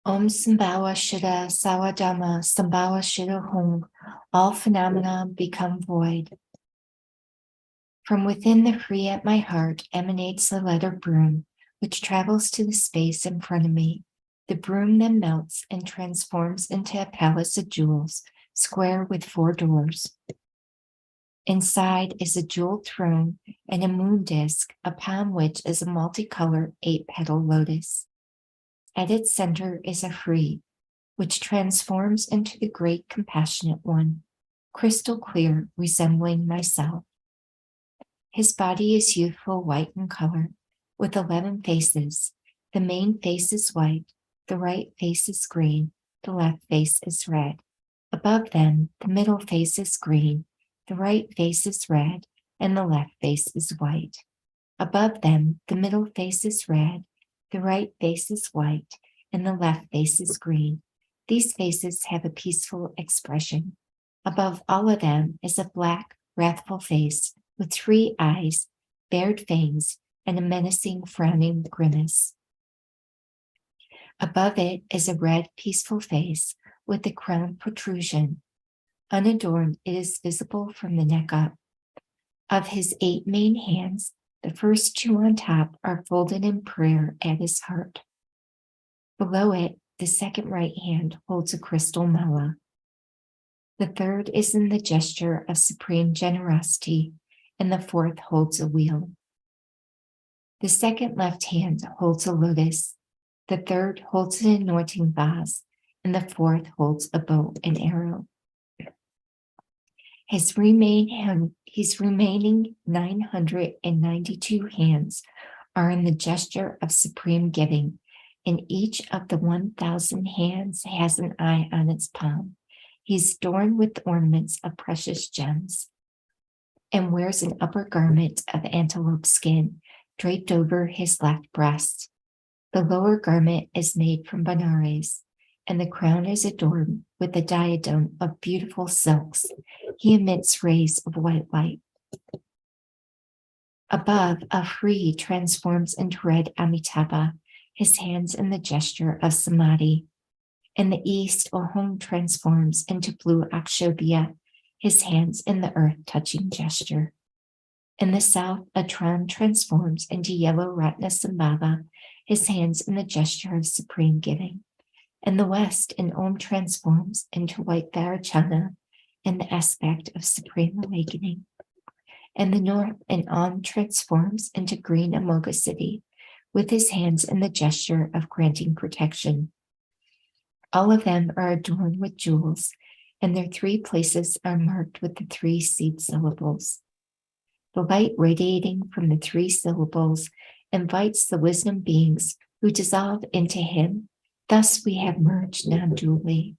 Om Sambhava Shida Sawadama Sambhava Shida Hum, all phenomena become void. From within the free at my heart emanates the letter broom, which travels to the space in front of me. The broom then melts and transforms into a palace of jewels, square with 4 doors. Inside is a jeweled throne and a moon disk, upon which is a multicolored 8-petal lotus. At its center is a free, which transforms into the great compassionate one, crystal clear, resembling myself. His body is youthful white in color, with 11 faces. The main face is white, the right face is green, the left face is red. Above them, the middle face is green, the right face is red, and the left face is white. Above them, the middle face is red, the right face is white, and the left face is green. These faces have a peaceful expression. Above all of them is a black, wrathful face with 3 eyes, bared fangs, and a menacing, frowning grimace. Above it is a red, peaceful face with a crown protrusion. Unadorned, it is visible from the neck up. Of his 8 main hands, the first 2 on top are folded in prayer at his heart. Below it, the second right hand holds a crystal mala. The third is in the gesture of supreme generosity, and the fourth holds a wheel. The second left hand holds a lotus, the third holds an anointing vase, and the fourth holds a bow and arrow. His remaining 992 hands are in the gesture of supreme giving, and each of the 1,000 hands has an eye on its palm. He's adorned with ornaments of precious gems and wears an upper garment of antelope skin draped over his left breast. The lower garment is made from Benares, and the crown is adorned with a diadem of beautiful silks. He emits rays of white light. Above, a free transforms into red Amitabha, his hands in the gesture of Samadhi. In the east, Ohom transforms into blue Akshobhya, his hands in the earth-touching gesture. In the south, Atran transforms into yellow Ratnasambhava, his hands in the gesture of supreme giving. In the west, an Om transforms into white Varachana in the aspect of supreme awakening. In the north, an Om transforms into green Amoghasiddhi, with his hands in the gesture of granting protection. All of them are adorned with jewels, and their 3 places are marked with the 3 seed syllables. The light radiating from the 3 syllables invites the wisdom beings who dissolve into him. Thus we have merged non-dually.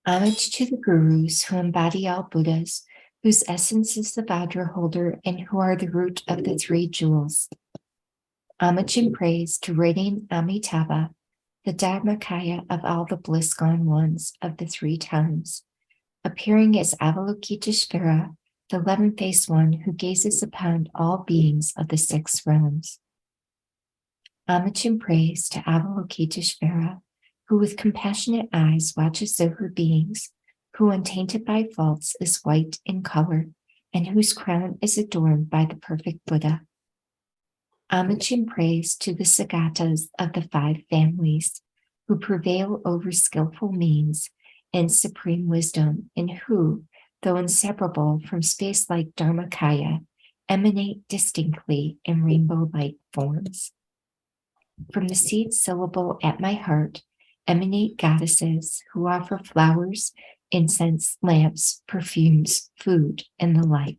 Homage to the gurus who embody all Buddhas, whose essence is the Vajra holder and who are the root of the 3 jewels. Homage and praise to radiant Amitabha, the Dharmakaya of all the bliss-gone ones of the 3 times, appearing as Avalokiteshvara, the 11-faced one who gazes upon all beings of the 6 realms. Homage and praise to Avalokiteshvara, who with compassionate eyes watches over beings, who untainted by faults is white in color, and whose crown is adorned by the perfect Buddha. Homage and praise to the Sagatas of the 5 families, who prevail over skillful means and supreme wisdom, and who, though inseparable from space-like Dharmakaya, emanate distinctly in rainbow-like forms. From the seed syllable at my heart, emanate goddesses who offer flowers, incense, lamps, perfumes, food, and the like.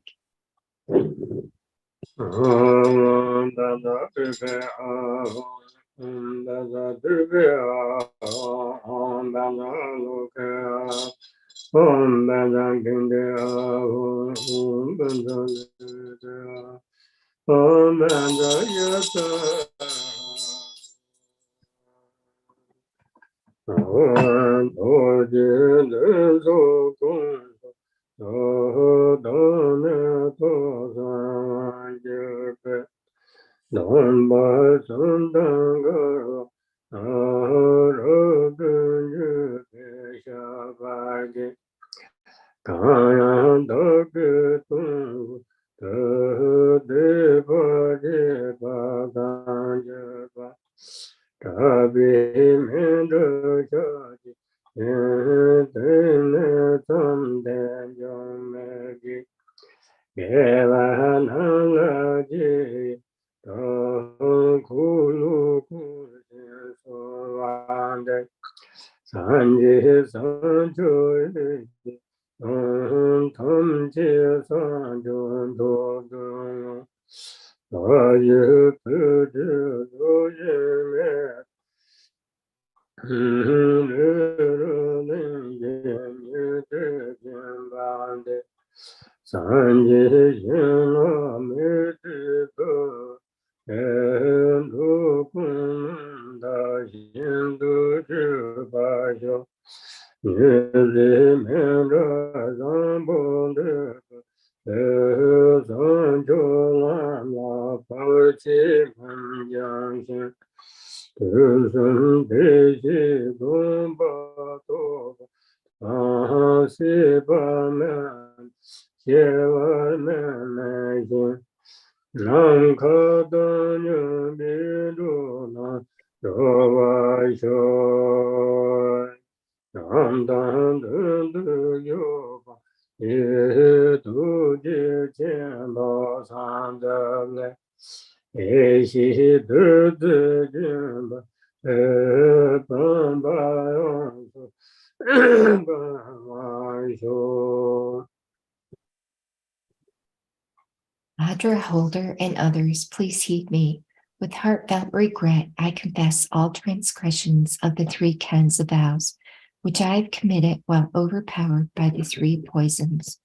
Ladra holder and others, please heed me. With heartfelt regret, I confess all transgressions of the three kinds of vows, which I have committed while overpowered by the three poisons.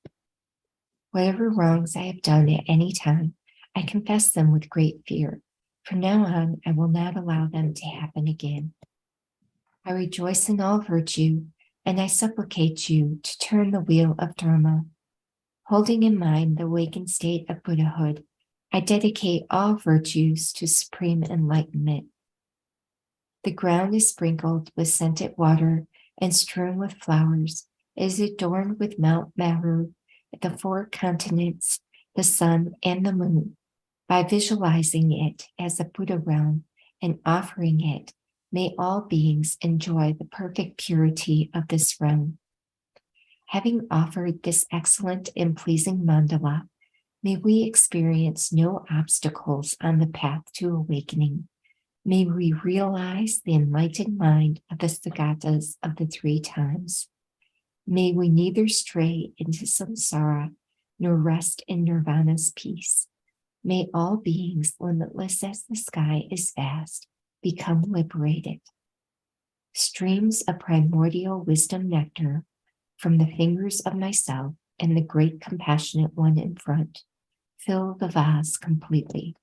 Whatever wrongs I have done at any time, I confess them with great fear. From now on, I will not allow them to happen again. I rejoice in all virtue, and I supplicate you to turn the wheel of Dharma. Holding in mind the awakened state of Buddhahood, I dedicate all virtues to supreme enlightenment. The ground is sprinkled with scented water and strewn with flowers. It is adorned with Mount Meru, the four continents, the sun, and the moon. By visualizing it as a Buddha realm and offering it, may all beings enjoy the perfect purity of this realm. Having offered this excellent and pleasing mandala, may we experience no obstacles on the path to awakening. May we realize the enlightened mind of the Sagatas of the three times. May we neither stray into samsara nor rest in nirvana's peace. May all beings, limitless as the sky is vast, become liberated. Streams of primordial wisdom nectar from the fingers of myself and the great compassionate one in front fill the vase completely.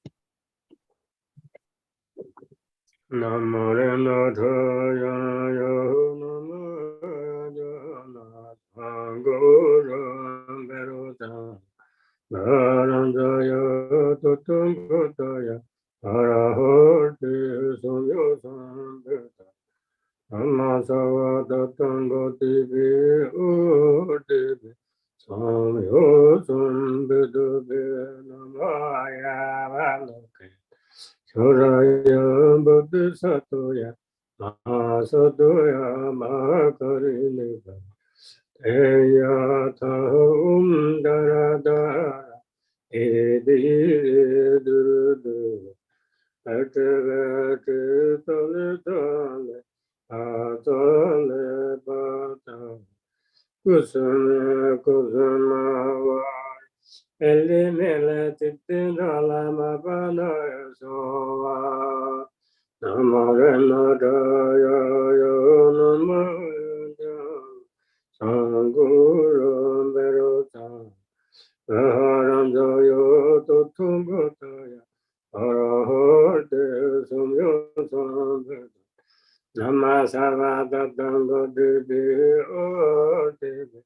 Nama Savada Dango Devi O Devi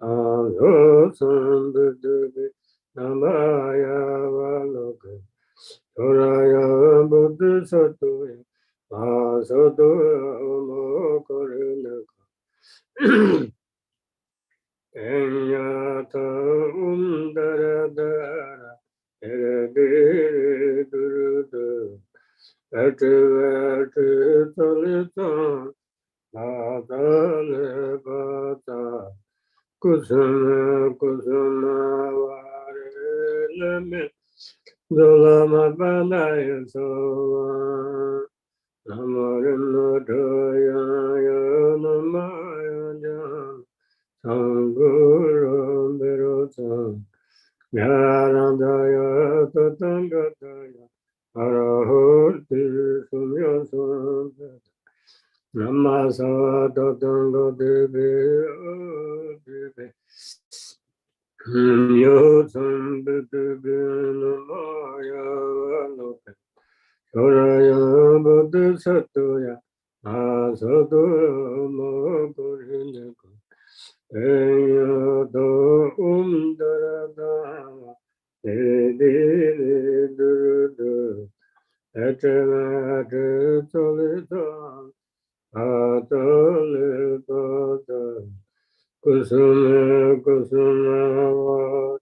Sango Sambu Devi Namaya Valoka Toraya Buddha Satoya Masato Mokorinaka Enyata Umdaradara Erediri Durudu Eti Tolitan Natale Bata Kusuma Kusuma Vare Leme Dolama Banaya Sova Namarino Daya Namaya Jan Sanguru Berotan Yarandaya Tatangataya Arahoti Sumyasan Namasa Tatango Devi Devi Yosan Devi Namaya Valoka Soraya Buddha Satoya Asato Mokorinaka Eyato Umdaradama Dede Durudu Etevate Tolita Atale Tata Kusuma Kusuma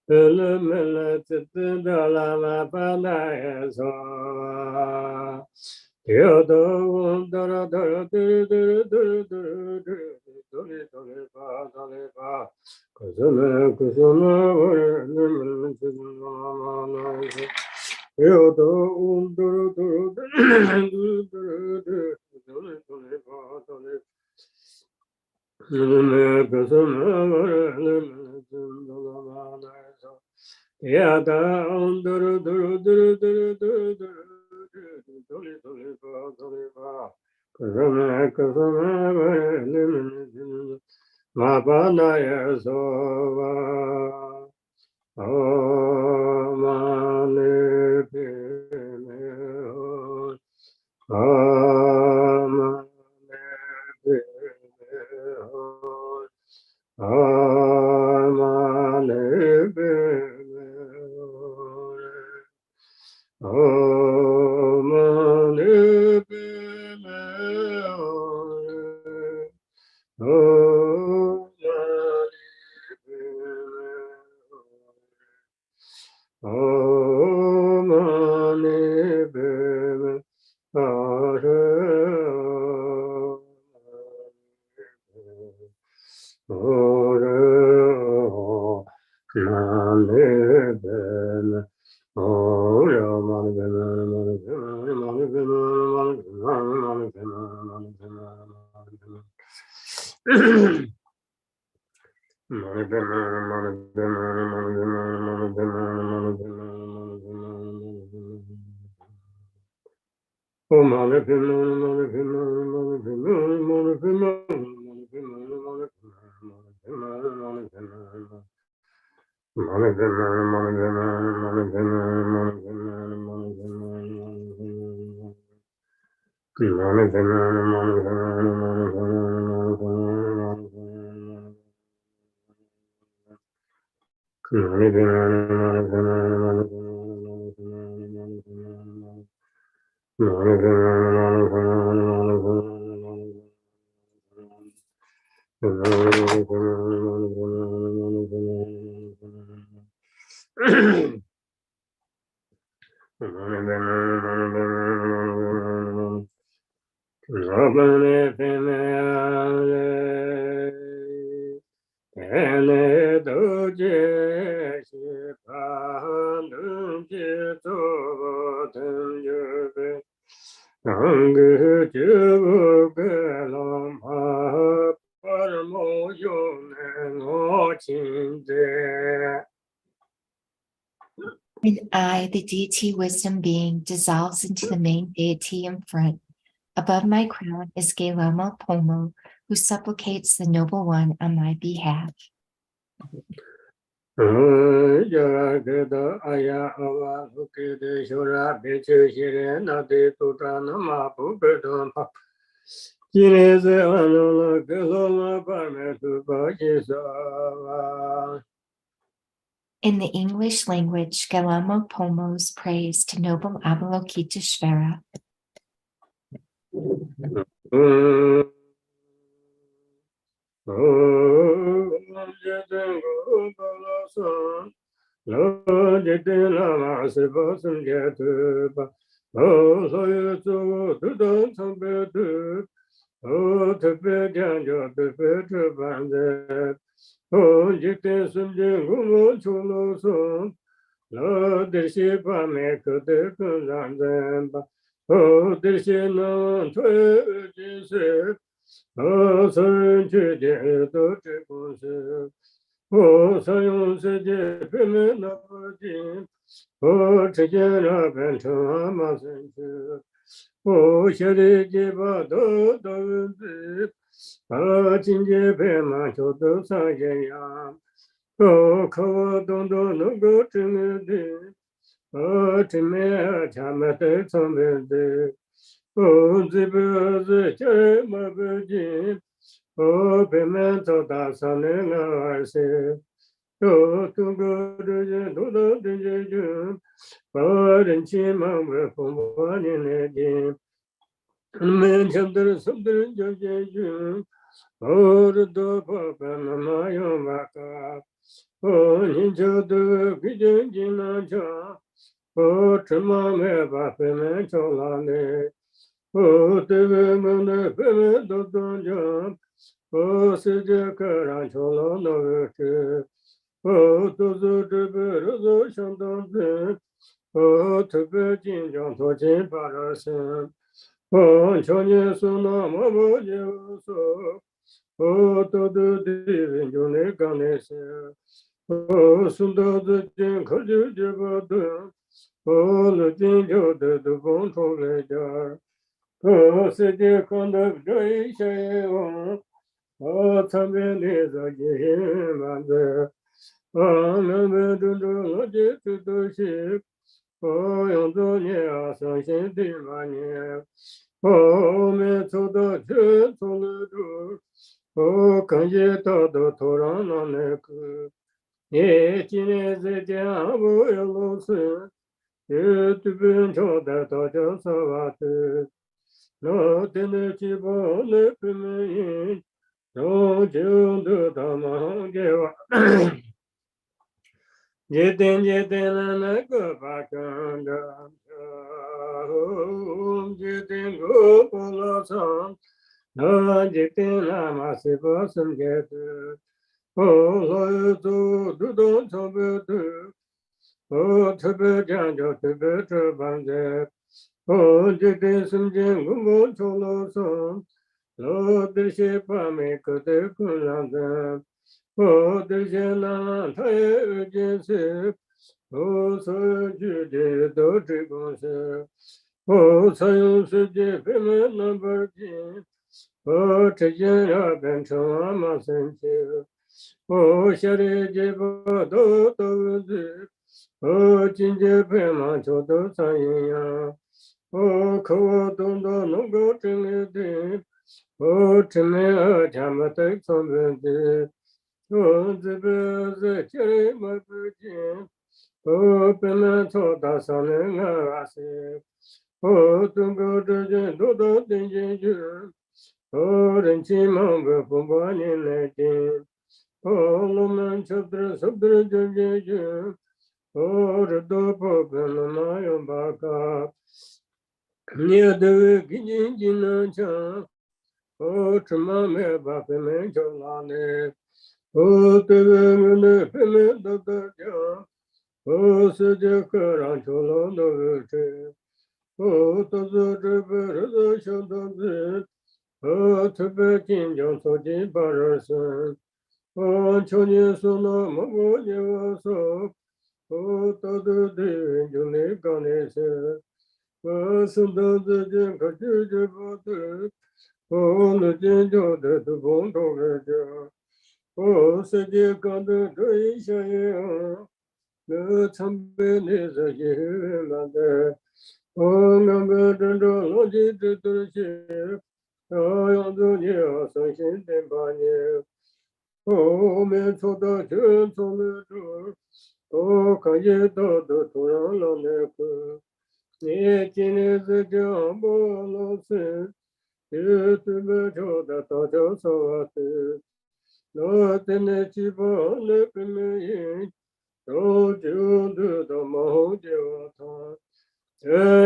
Elemele Titidalama Padaya Sa Yodo Dara Dara Duru Duru Duru Duru Duru Dole Dole Pa Dole Pa Kusuma Kusuma Elemele Titidalama Yodo Duru Duru Duru Duru Duru Dole Dole Pa Dole Yada Duru Duru Duru Duru Duru Duru Dole Dole Pa Dole Pa Kusuma Kusuma Mapanaya Sova Amane Pime Amane Amane When I, the deity wisdom being, dissolves into the main deity in front, above my crown is Lama Bu Nima, who supplicates the noble one on my behalf. 今日是完成了各种的版面是把介绍啊。In the English language, Galamo Pomos prays to noble Avalokiteshvara. 用作你身心的把你后面出的全从那处都可以得到土壤了那个你今天是讲不老师也是没求的大家说的那真的基本那个没人都就得到毛就他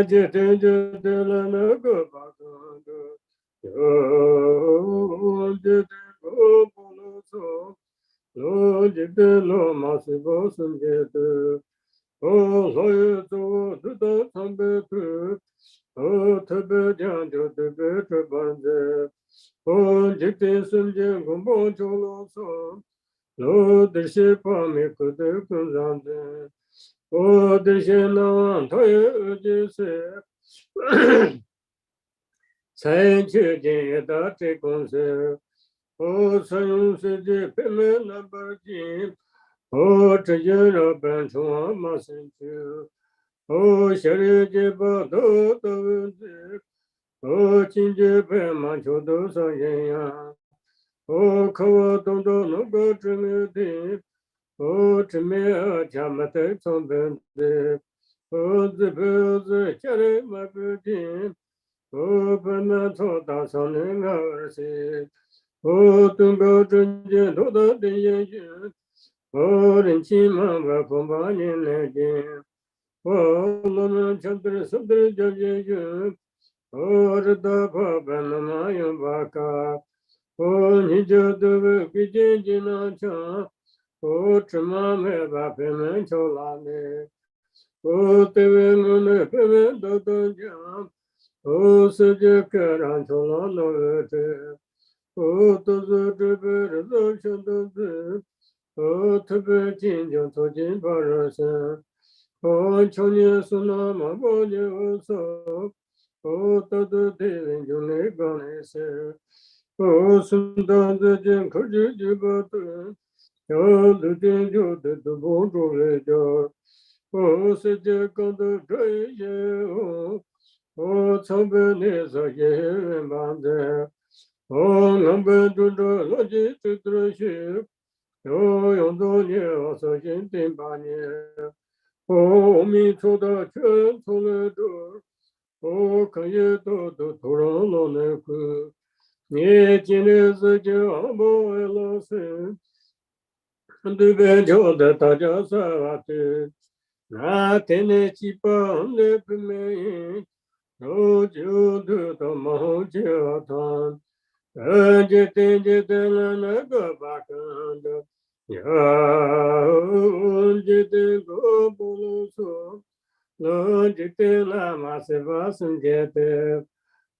这就得了那个八个的有这个不能说我这个罗马是不是觉得我所有做知道特别多我特别讲究特别这般的我这个瞬间恐怕就啰嗦我的些方面可得更上的我的些呢他也就是才去见到这公司我使用世界平面那边进我直接让本从马上去我下里结巴都的问题我今天白马球都上人呀我可我懂得能够知名的我知名家们的成本的我这辈子家里买不进我本来从大上人儿些我懂得真正多大的言语我人亲们我恐怕你来见我们全都是生的叫言语我这大把本来嘛用把卡我你就都为归见见那场我芝麻没把平门求拉呢我对为我们平门都讲我世界各让求拉那这我都是这辈子都想都是我特别坚强做尽把人生我求你是那么不你我说我都对人就那个那些我是当这件可是就不对要的点就得都不住来着我世界更多这一些我曾被你所也帮的我能被尊重逻辑这东西有用多年我所信定把年我们出的全从来这我可以都土壤了那个你今天是叫不为老师对边球的大家说的那天的基本的不美我就得到毛教堂这了那个巴干的呀这个不能说那这那嘛是发生的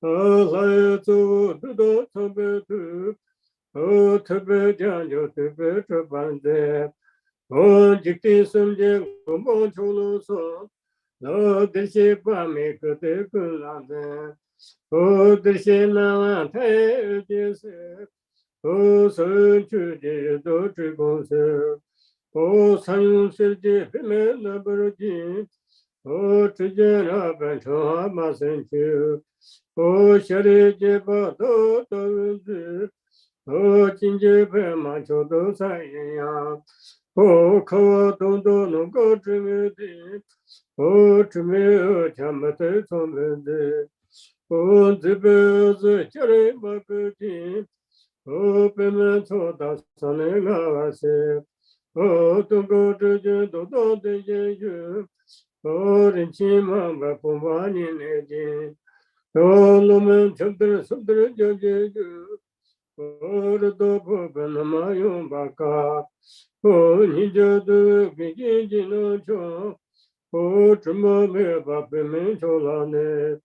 来做得到特别多特别讲究特别这般的我这瞬间我帮助了说我这些把每个的更让的我这些那太就是我所去的都是公司我常用世界平面那不是进我直接那本成马上去我下里结巴都文字我今天白马球都三人呀我可我懂得能够知名的我知名前面的聪明的我这辈子家里没个地我本来从大上来那些我懂得这些都当的言语我人亲妈妈不把你来见我们全都是生的叫言语我的多不本那么用把卡我你就都给眼睛能瞧我怎么没把本门求了呢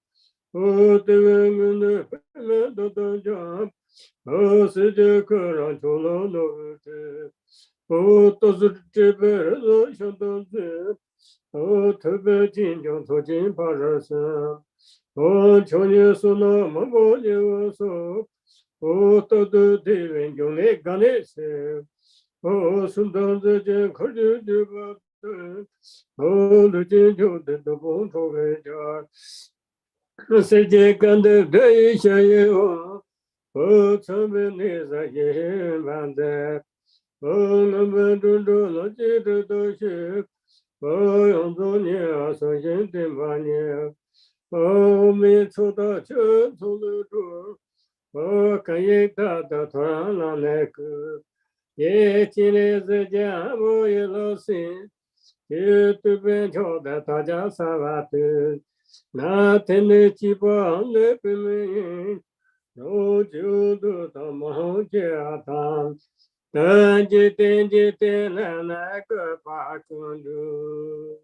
我对我们的本门都讲我世界可让求了那些我都是这辈子想到这我特别坚强做尽把人生我求你说那么多年我说我都对人用来干的事我顺当这件可就就不对我的坚强的都不出来家世界干的这一些我 O Chambinisa Yin Bande, O Nambadundu Lojidu Doshi, O Yonzunia Soshin Timbania, O Mitsuda Chutuludu, O Kayita Tatana Neku, Ye Chinese Jamu Yelosin, Tu Bencho da Taja Savatu, Natene Chipa Nepimi. No Judo Tamo Jatan, Tanjit Lanaka Pakundu.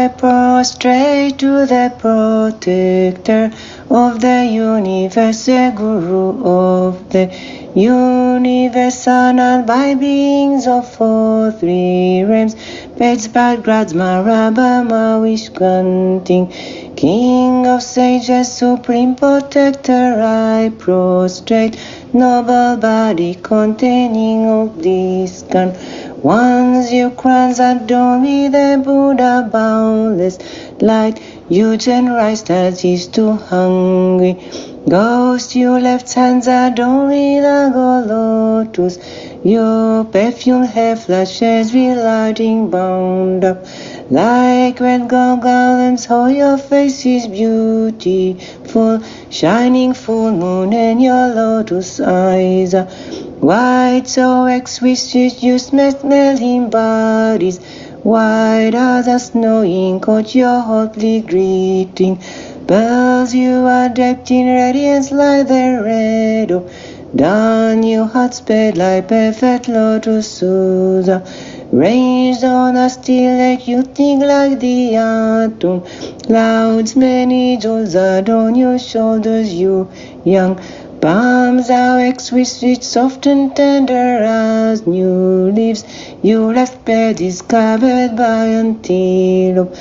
I prostrate to the protector of the universe, the Guru of the universe, honored by beings of all three realms, Page Bhagrad's Marabama Vishkanting, King of sages, supreme protector, I prostrate, noble body containing of this gun. Once your crowns adorn me, the Buddha boundless light, huge and rice that is too hungry. Ghost, your left hands adorn me, the gold lotus. Your perfume hair flashes with lighting bound up. Like red gold garlands, how your face is beautiful. Shining full moon and your lotus eyes are white, so exquisite you smelling bodies. White as the snow ink, caught your hotly greeting. Pearls you are draped in radiance like the red of dawn. Your heart spread like perfect lotus Susa. Ranged on a still lake, you think like the atom. Clouds, many jewels adorn your shoulders, you young. Palms are exquisite, soft and tender as new leaves. Your left bed is covered by antelope.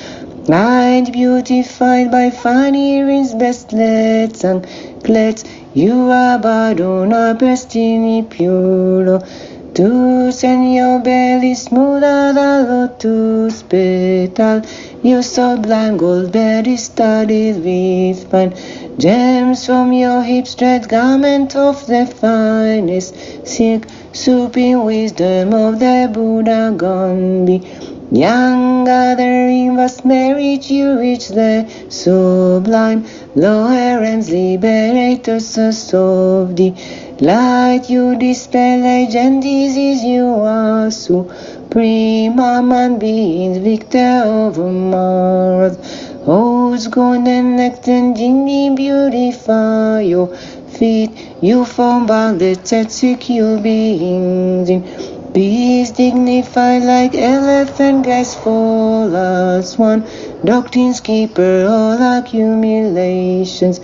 Light beautified by fine earrings, bestlets and clets. You are bowed on a destiny pure. To send your belly smooth as a lotus petal. Your sublime gold bed is studded with fine gems from your hips, thread garment of the finest silk, souping wisdom of the Buddha gone be. Young gathering vast merit, you reach the sublime lower ends, liberators of the light. You dispel age and disease, you are supreme among beings, victor over Mars. Whose golden neck tendingly beautify your feet. You form boundless and secure beings in peace, dignified like elephant, graceful as one. Doctrine's keeper, all accumulations.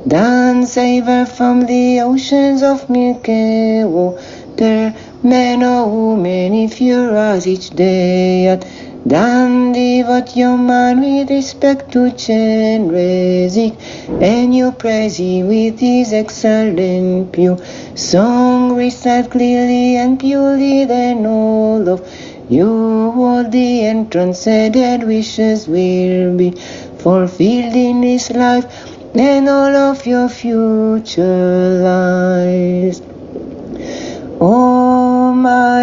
Done savor from the oceans of Milky water. Men or women, if you rise each day at dawn, devote your mind with respect to Chenrezig, and you praise Him with His excellent pure song. Recite clearly and purely, then all of you worthy and transcended wishes will be fulfilled in this life and all of your future lives.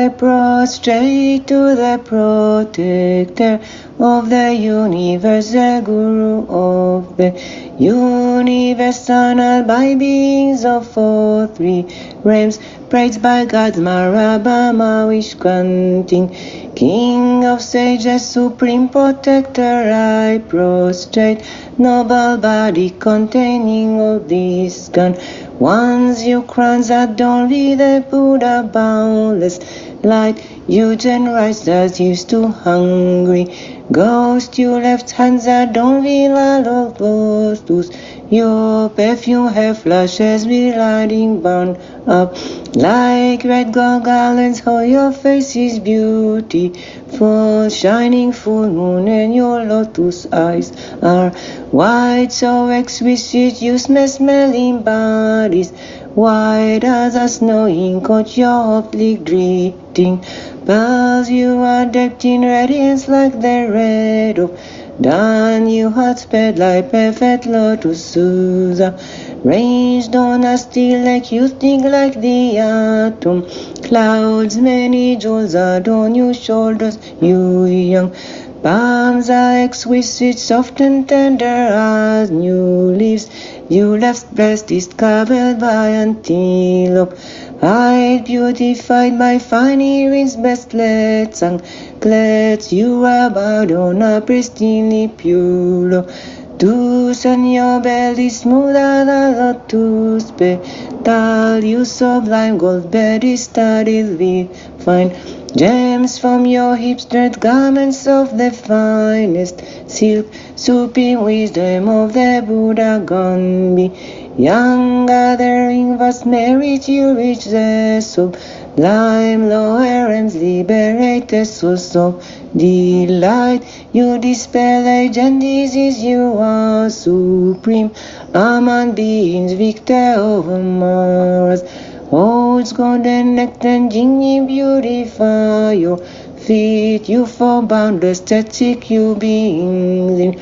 I prostrate to the protector of the universe, the Guru of the universe, honored by beings of all three realms, praised by God's Marabama Vishkanting, King of sages, supreme protector, I prostrate, noble body containing all this gun. Once your crowns adorn with the Buddha boundless light, huge and rice as used to hungry. Ghost, your left hands adorn with of lotus. Your perfume hair flashes with lighting bound up like red gold garlands. How your face is beautiful, shining full moon, and your lotus eyes are white, so exquisite you smelling bodies. white as the snow in coach, your hopefully greeting. Bells you are decked in radiance like the red of dawn. You had sped like perfect lotus Susa, ranged on a steel like you think like the atom. Clouds many jewels adorn your shoulders, you young. Palms are exquisite, soft and tender as new leaves. Your left breast is covered by antelope, hide beautified by fine earrings, bracelets and anklets. You are bowed on a pristinely pure lotus, and your belly smoother than lotus petal. You sublime gold bed is studded with fine gems from your hips, thread garments of the finest silk, supreme wisdom of the Buddha gone be. Young gathering vast merit, you reach the sublime lower realms, liberate the source of delight. You dispel age and disease, you are supreme among beings, victor over Mars. Holds golden nectar and NyingNe beautify your feet. You for boundless static, you beings in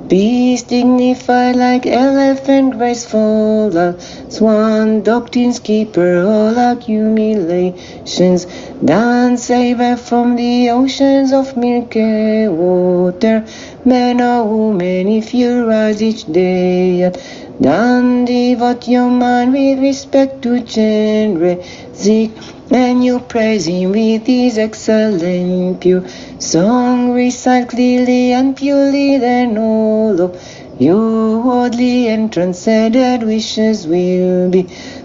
peace, dignified like elephant, graceful as swan, doctrines keeper, all accumulations. Dance saver from the oceans of milky water. Men or women, if you rise each day, then devote your mind with respect to Chenrezig, and you praise him with his excellent pure song. Recite clearly and purely, then all of your worldly and transcended wishes will be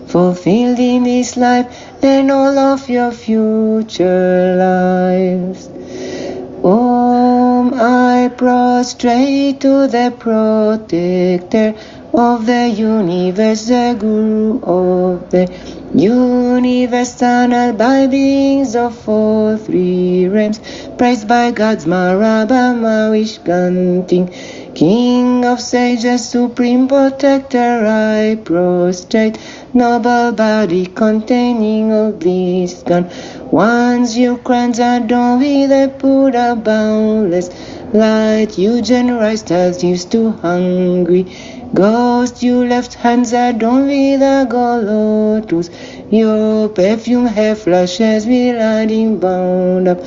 fulfilled in this life and all of your future lives. I prostrate to the protector of the universe, the Guru of the universe, honored by beings of all three realms, praised by gods, Marabama, Vishkanting, King of sages, supreme protector. I prostrate, noble body containing all bliss gone. Once your crowns adorned with the Buddha boundless light, you generous as used to hungry ghost. Your left hands adorned with a gold lotus. Your perfume hair flushes with lighting bound up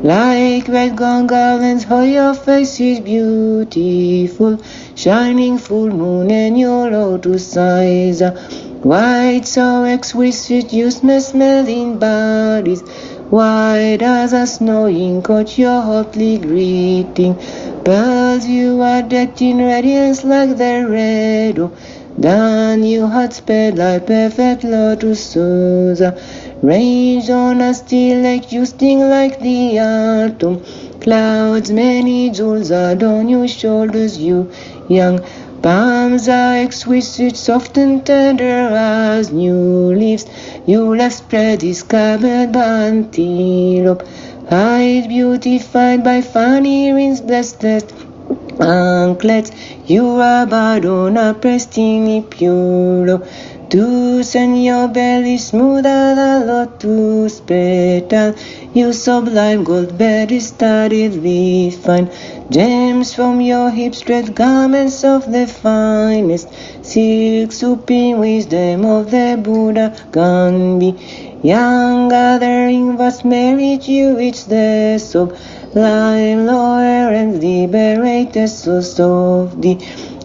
like red gold garlands. How your face is beautiful, shining full moon, and your lotus eyes are white, so exquisite you smell in bodies white as a snow in coach, your hotly greeting. Pearls you are decked in radiance like the red of dawn. You had sped like perfect lotus Susa, ranged on a steel like you sting like the atom. Clouds many jewels adorn your shoulders, you young. Palms are exquisite, soft and tender as new leaves. Your left spread is covered by antelope, hide beautified by fine earrings, bracelets, anklets. You are bowed on a pristinely pure lotus, and your belly smoother than lotus petal. Your sublime gold bed is studded with fine gems from your hips, thread garments of the finest silk, supreme wisdom of the Buddha gone be. Young gathering vast merit, you reach the sublime lower and liberate the source of the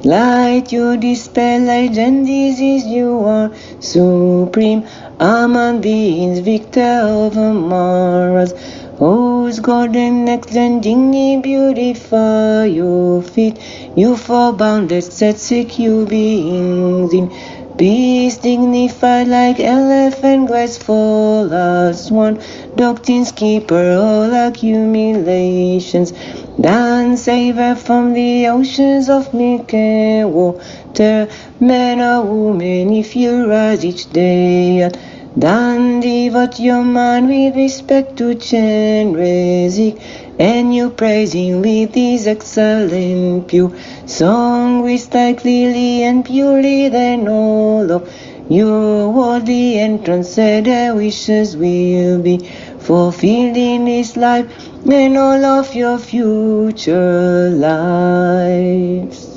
light. You dispel age and disease, you are supreme among beings, victor over Mars. Whose golden nectar and NyingNe beautify your feet. You for boundless static, you beings in peace, dignified like elephant, graceful as swan, doctrines keeper, all accumulations. Dance saver from the oceans of milky water. Men or women, if you rise each day, then devote your mind with respect to Chenrezig, and you praise him with his excellent pure song. Recite clearly and purely, then all of You hold the entrance, so their wishes will be fulfilled in this life and all of your future lives.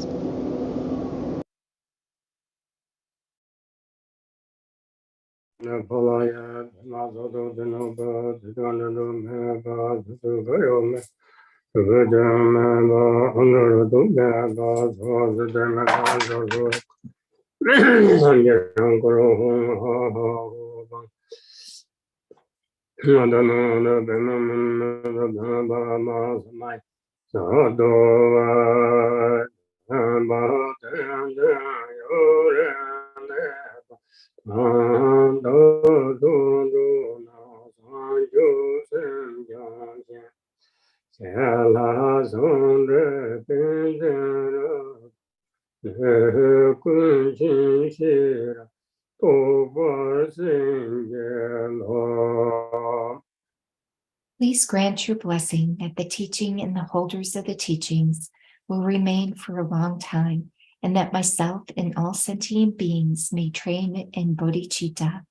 Please grant your blessing that the teaching and the holders of the teachings will remain for a long time, and that myself and all sentient beings may train in bodhicitta.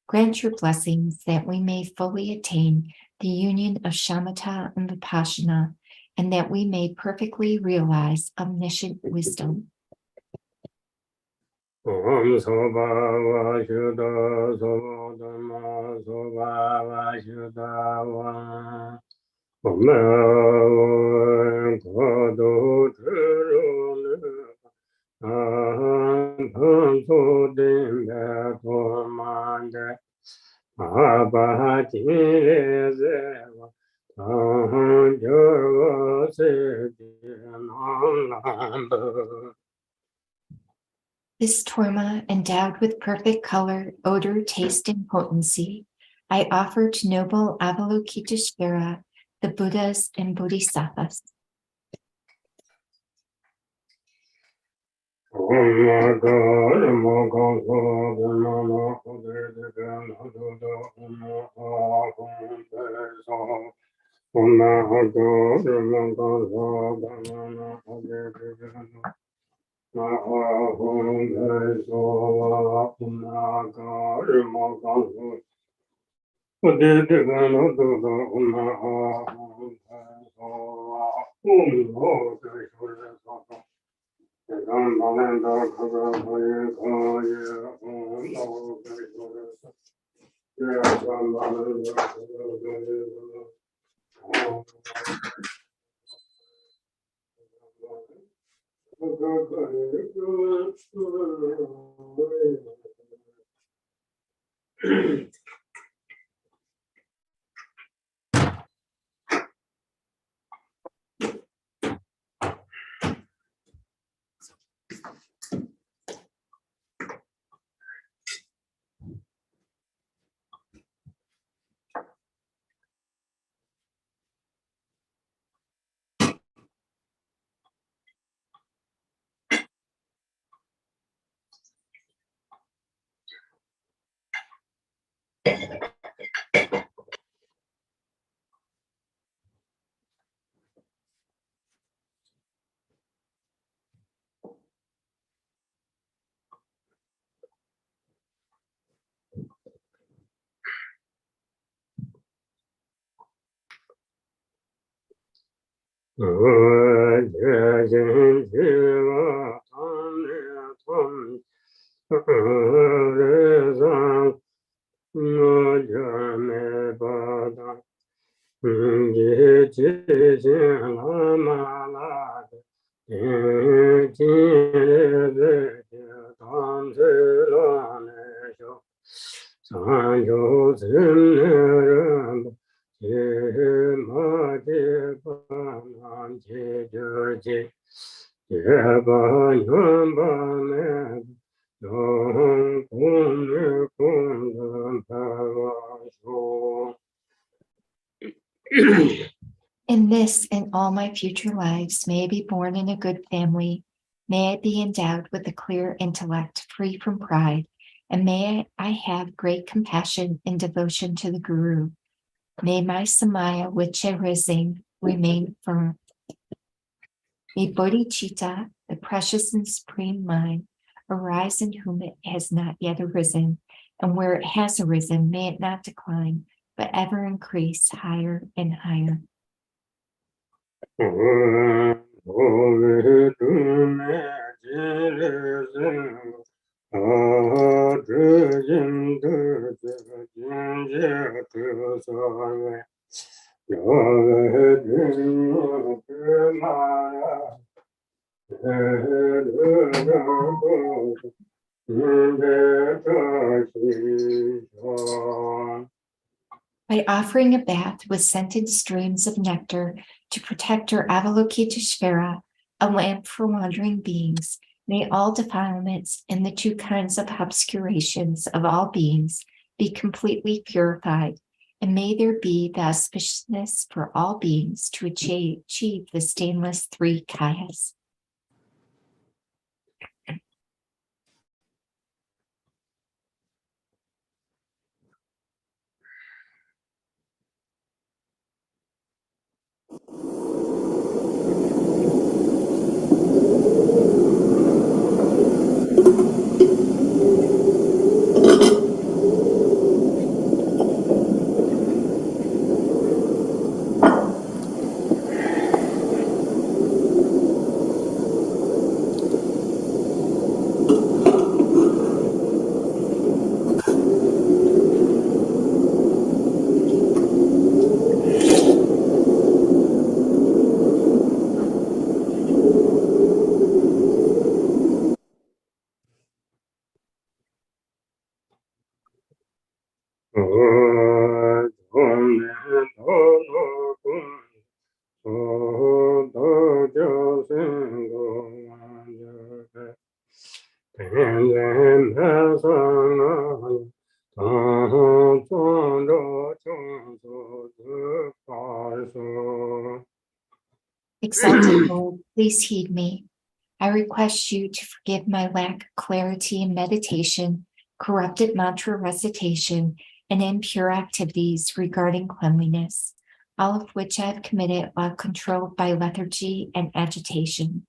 Grant your blessings that we may fully attain the union of shamatha and vipassana, and that we may perfectly realize omniscient wisdom. Om Soba Vashuddha Soba Dhamma Soba Vashuddha Va Om Kodo Churu Aham So Dimbe Tomande Abhati Zeva Aham Jurva Siddhi This torma, endowed with perfect color, odor, taste, and potency, I offer to noble Avalokiteshvara, the Buddhas and Bodhisattvas. In this and all my future lives, may I be born in a good family. May I be endowed with a clear intellect, free from pride, and may I have great compassion and devotion to the Guru. May my samaya, which I rising, remain firm. May bodhicitta, the precious and supreme mind, arise in whom it has not yet arisen, and where it has arisen, may it not decline, but ever increase higher and higher. By offering a bath with scented streams of nectar to protect our Avalokiteshvara, a lamp for wandering beings, may all defilements and the two kinds of obscurations of all beings be completely purified, and may there be the auspiciousness for all beings to achieve the stainless three kayas. Exalted Lord, please heed me. I request you to forgive my lack of clarity in meditation, corrupted mantra recitation, and impure activities regarding cleanliness, all of which I have committed while controlled by lethargy and agitation.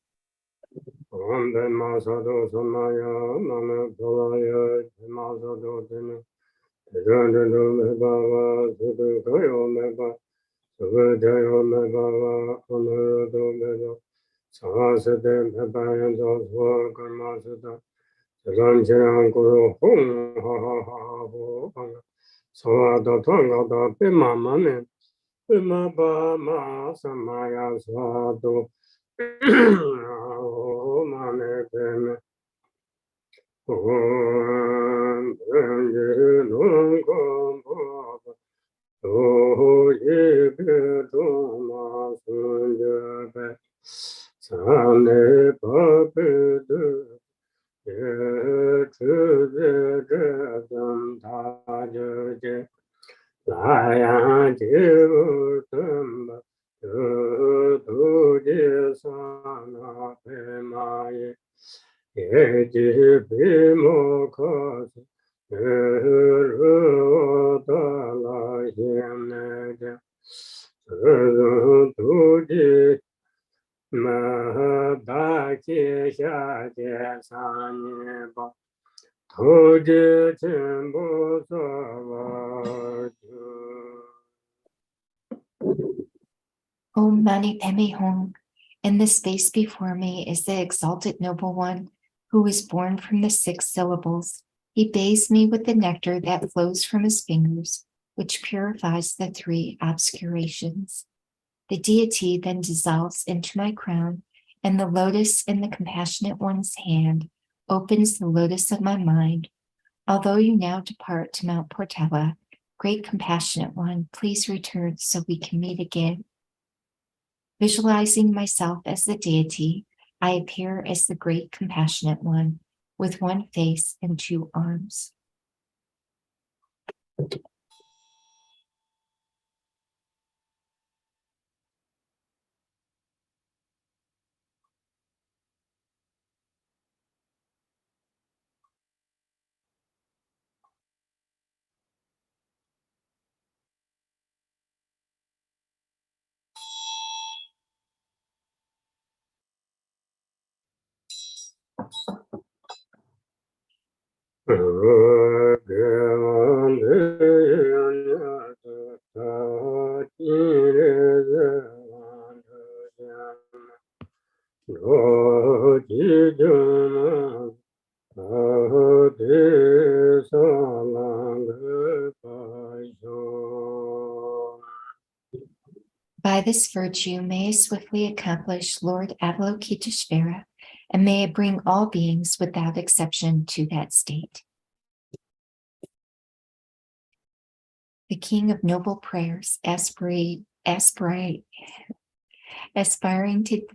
Om Mani Padme Hum. In the space before me is the exalted noble one who was born from the 6 syllables. He bathes me with the nectar that flows from his fingers, which purifies the 3 obscurations. The deity then dissolves into my crown, and the lotus in the compassionate one's hand opens the lotus of my mind. Although you now depart to Mount Portela, great compassionate one, please return so we can meet again. Visualizing myself as the deity, I appear as the great compassionate one with 1 face and 2 arms. By this virtue, may I swiftly accomplish Lord Avalokiteshvara, and may I bring all beings without exception to that state. The King of Noble Prayers, aspiring to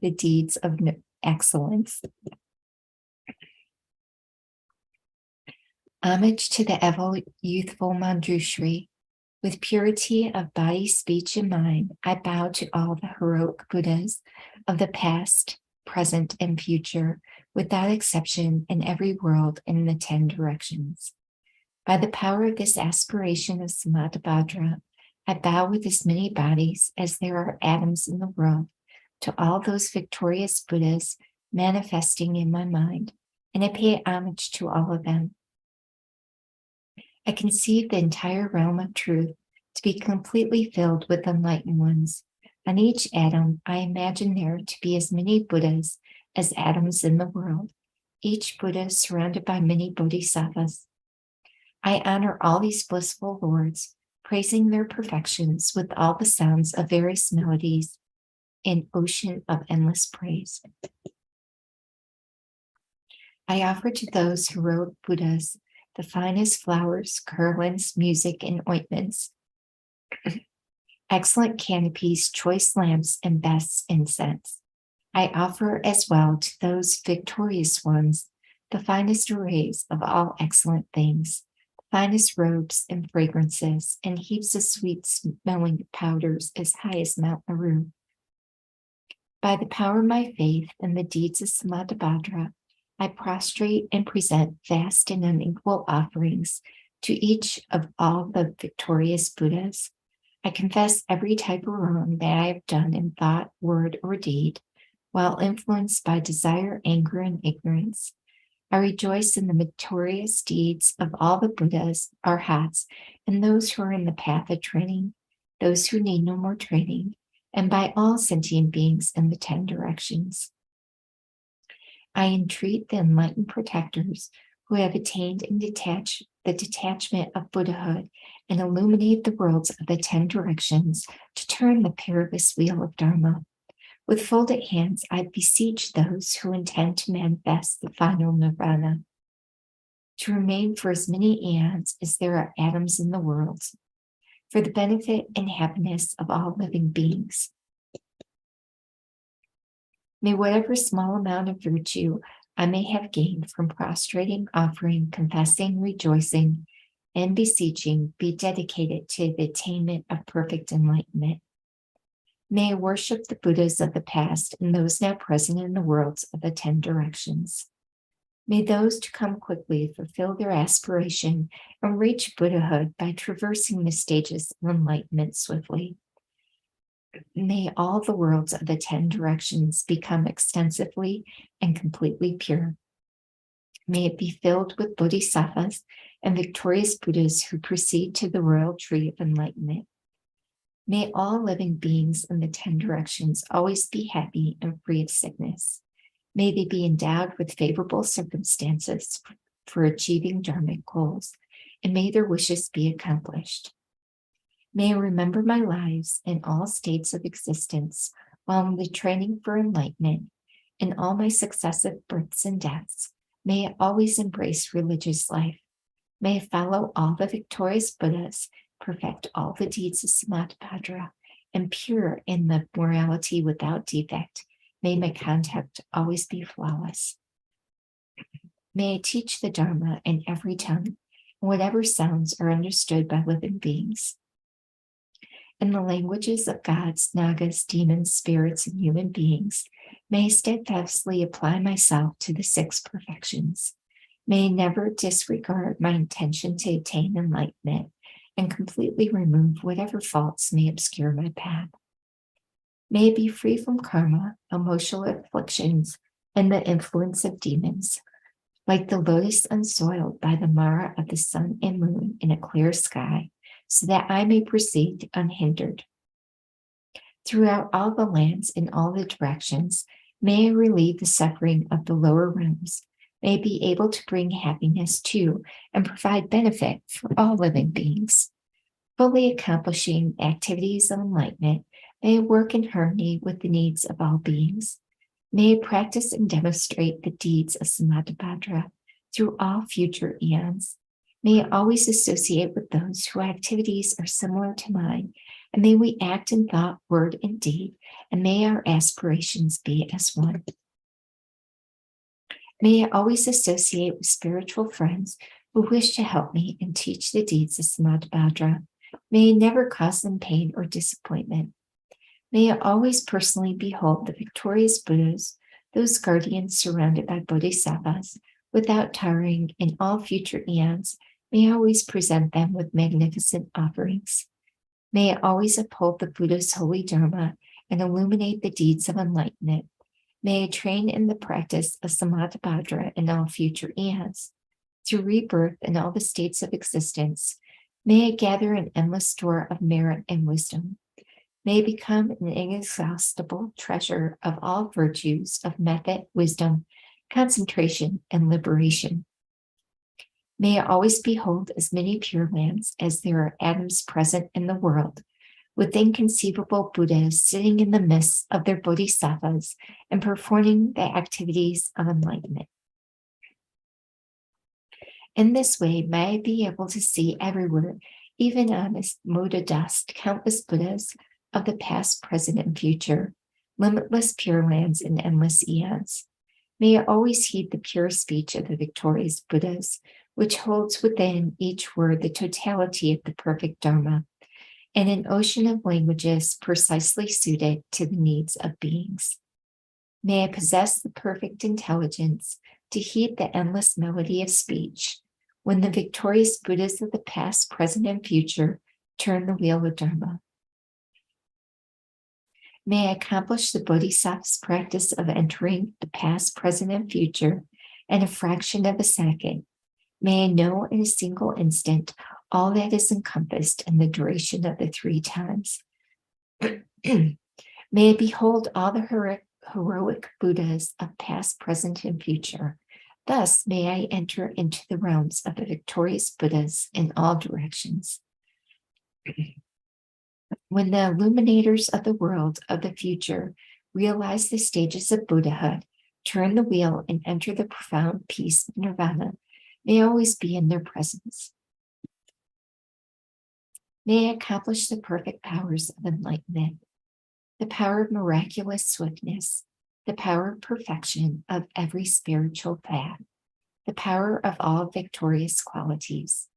the deeds of excellence. Homage to the ever youthful Manjushri. With purity of body, speech, and mind, I bow to all the heroic Buddhas of the past, present, and future, without exception, in every world and in the 10 directions. By the power of this aspiration of Samadabhadra, I bow with as many bodies as there are atoms in the world to all those victorious Buddhas manifesting in my mind, and I pay homage to all of them. I conceive the entire realm of truth to be completely filled with enlightened ones. On each atom, I imagine there to be as many Buddhas as atoms in the world, each Buddha surrounded by many bodhisattvas. I honor all these blissful lords, praising their perfections with all the sounds of various melodies, an ocean of endless praise. I offer to those heroic Buddhas the finest flowers, garlands, music, and ointments, excellent canopies, choice lamps, and best incense. I offer as well to those victorious ones the finest arrays of all excellent things, the finest robes and fragrances, and heaps of sweet-smelling powders as high as Mount Meru. By the power of my faith and the deeds of Samadabhadra, I prostrate and present vast and unequal offerings to each of all the victorious Buddhas. I confess every type of wrong that I have done in thought, word, or deed, while influenced by desire, anger, and ignorance. I rejoice in the meritorious deeds of all the Buddhas, Arhats, and those who are in the path of training, those who need no more training, and by all sentient beings in the 10 directions. I entreat the enlightened protectors who have attained and the detachment of Buddhahood and illuminate the worlds of the 10 directions to turn the perilous wheel of Dharma. With folded hands, I beseech those who intend to manifest the final nirvana to remain for as many eons as there are atoms in the world, for the benefit and happiness of all living beings. May whatever small amount of virtue I may have gained from prostrating, offering, confessing, rejoicing, and beseeching be dedicated to the attainment of perfect enlightenment. May I worship the Buddhas of the past and those now present in the worlds of the 10 directions. May those to come quickly fulfill their aspiration and reach Buddhahood by traversing the stages of enlightenment swiftly. May all the worlds of the 10 directions become extensively and completely pure. May it be filled with bodhisattvas and victorious Buddhas who proceed to the royal tree of enlightenment. May all living beings in the 10 directions always be happy and free of sickness. May they be endowed with favorable circumstances for achieving dharmic goals, and may their wishes be accomplished. May I remember my lives in all states of existence while in the training for enlightenment. In all my successive births and deaths, may I always embrace religious life. May I follow all the victorious Buddhas, perfect all the deeds of Samadabhadra, and pure in the morality without defect. May my conduct always be flawless. May I teach the Dharma in every tongue, and whatever sounds are understood by living beings. In the languages of gods, nagas, demons, spirits, and human beings, may I steadfastly apply myself to the 6 perfections. May I never disregard my intention to attain enlightenment and completely remove whatever faults may obscure my path. May I be free from karma, emotional afflictions, and the influence of demons. like the lotus unsoiled by the Mara of the sun and moon in a clear sky, so that I may proceed unhindered. Throughout all the lands in all the directions, may I relieve the suffering of the lower realms, may I be able to bring happiness to and provide benefit for all living beings. Fully accomplishing activities of enlightenment, may I work in harmony with the needs of all beings. May I practice and demonstrate the deeds of Samadhibhadra through all future eons. May I always associate with those whose activities are similar to mine, and may we act in thought, word, and deed, and may our aspirations be as one. May I always associate with spiritual friends who wish to help me and teach the deeds of Samadhibhadra. May I never cause them pain or disappointment. May I always personally behold the victorious Buddhas, those guardians surrounded by bodhisattvas, without tiring in all future eons. May I always present them with magnificent offerings. May I always uphold the Buddha's holy Dharma and illuminate the deeds of enlightenment. May I train in the practice of Samadhibhadra in all future eons. Through rebirth in all the states of existence, may I gather an endless store of merit and wisdom. May I become an inexhaustible treasure of all virtues of method, wisdom, concentration, and liberation. May I always behold as many pure lands as there are atoms present in the world, with inconceivable Buddhas sitting in the midst of their bodhisattvas and performing the activities of enlightenment. In this way, may I be able to see everywhere, even on a mote of dust, countless Buddhas of the past, present, and future, limitless pure lands and endless eons. May I always heed the pure speech of the victorious Buddhas, which holds within each word the totality of the perfect Dharma, and an ocean of languages precisely suited to the needs of beings. May I possess the perfect intelligence to heed the endless melody of speech when the victorious Buddhas of the past, present, and future turn the wheel of Dharma. May I accomplish the Bodhisattva's practice of entering the past, present, and future in a fraction of a second. May I know in a single instant all that is encompassed in the duration of the 3 times. May I behold all the heroic Buddhas of past, present, and future. Thus may I enter into the realms of the victorious Buddhas in all directions. When the illuminators of the world of the future realize the stages of Buddhahood, turn the wheel, and enter the profound peace of nirvana, may I always be in their presence. May I accomplish the perfect powers of enlightenment, the power of miraculous swiftness, the power of perfection of every spiritual path, the power of all victorious qualities,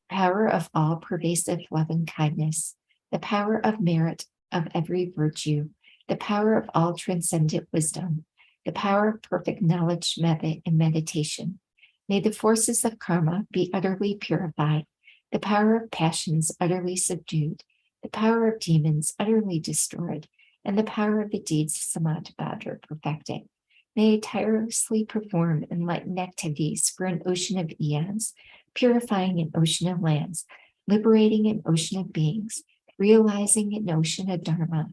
the power of all pervasive love and kindness, the power of merit of every virtue, the power of all transcendent wisdom, the power of perfect knowledge, method, and meditation. May the forces of karma be utterly purified, the power of passions utterly subdued, the power of demons utterly destroyed, and the power of the deeds of Samadhibhadra perfected. May I tirelessly perform enlightened activities for an ocean of eons, purifying an ocean of lands, liberating an ocean of beings, realizing an ocean of Dharma,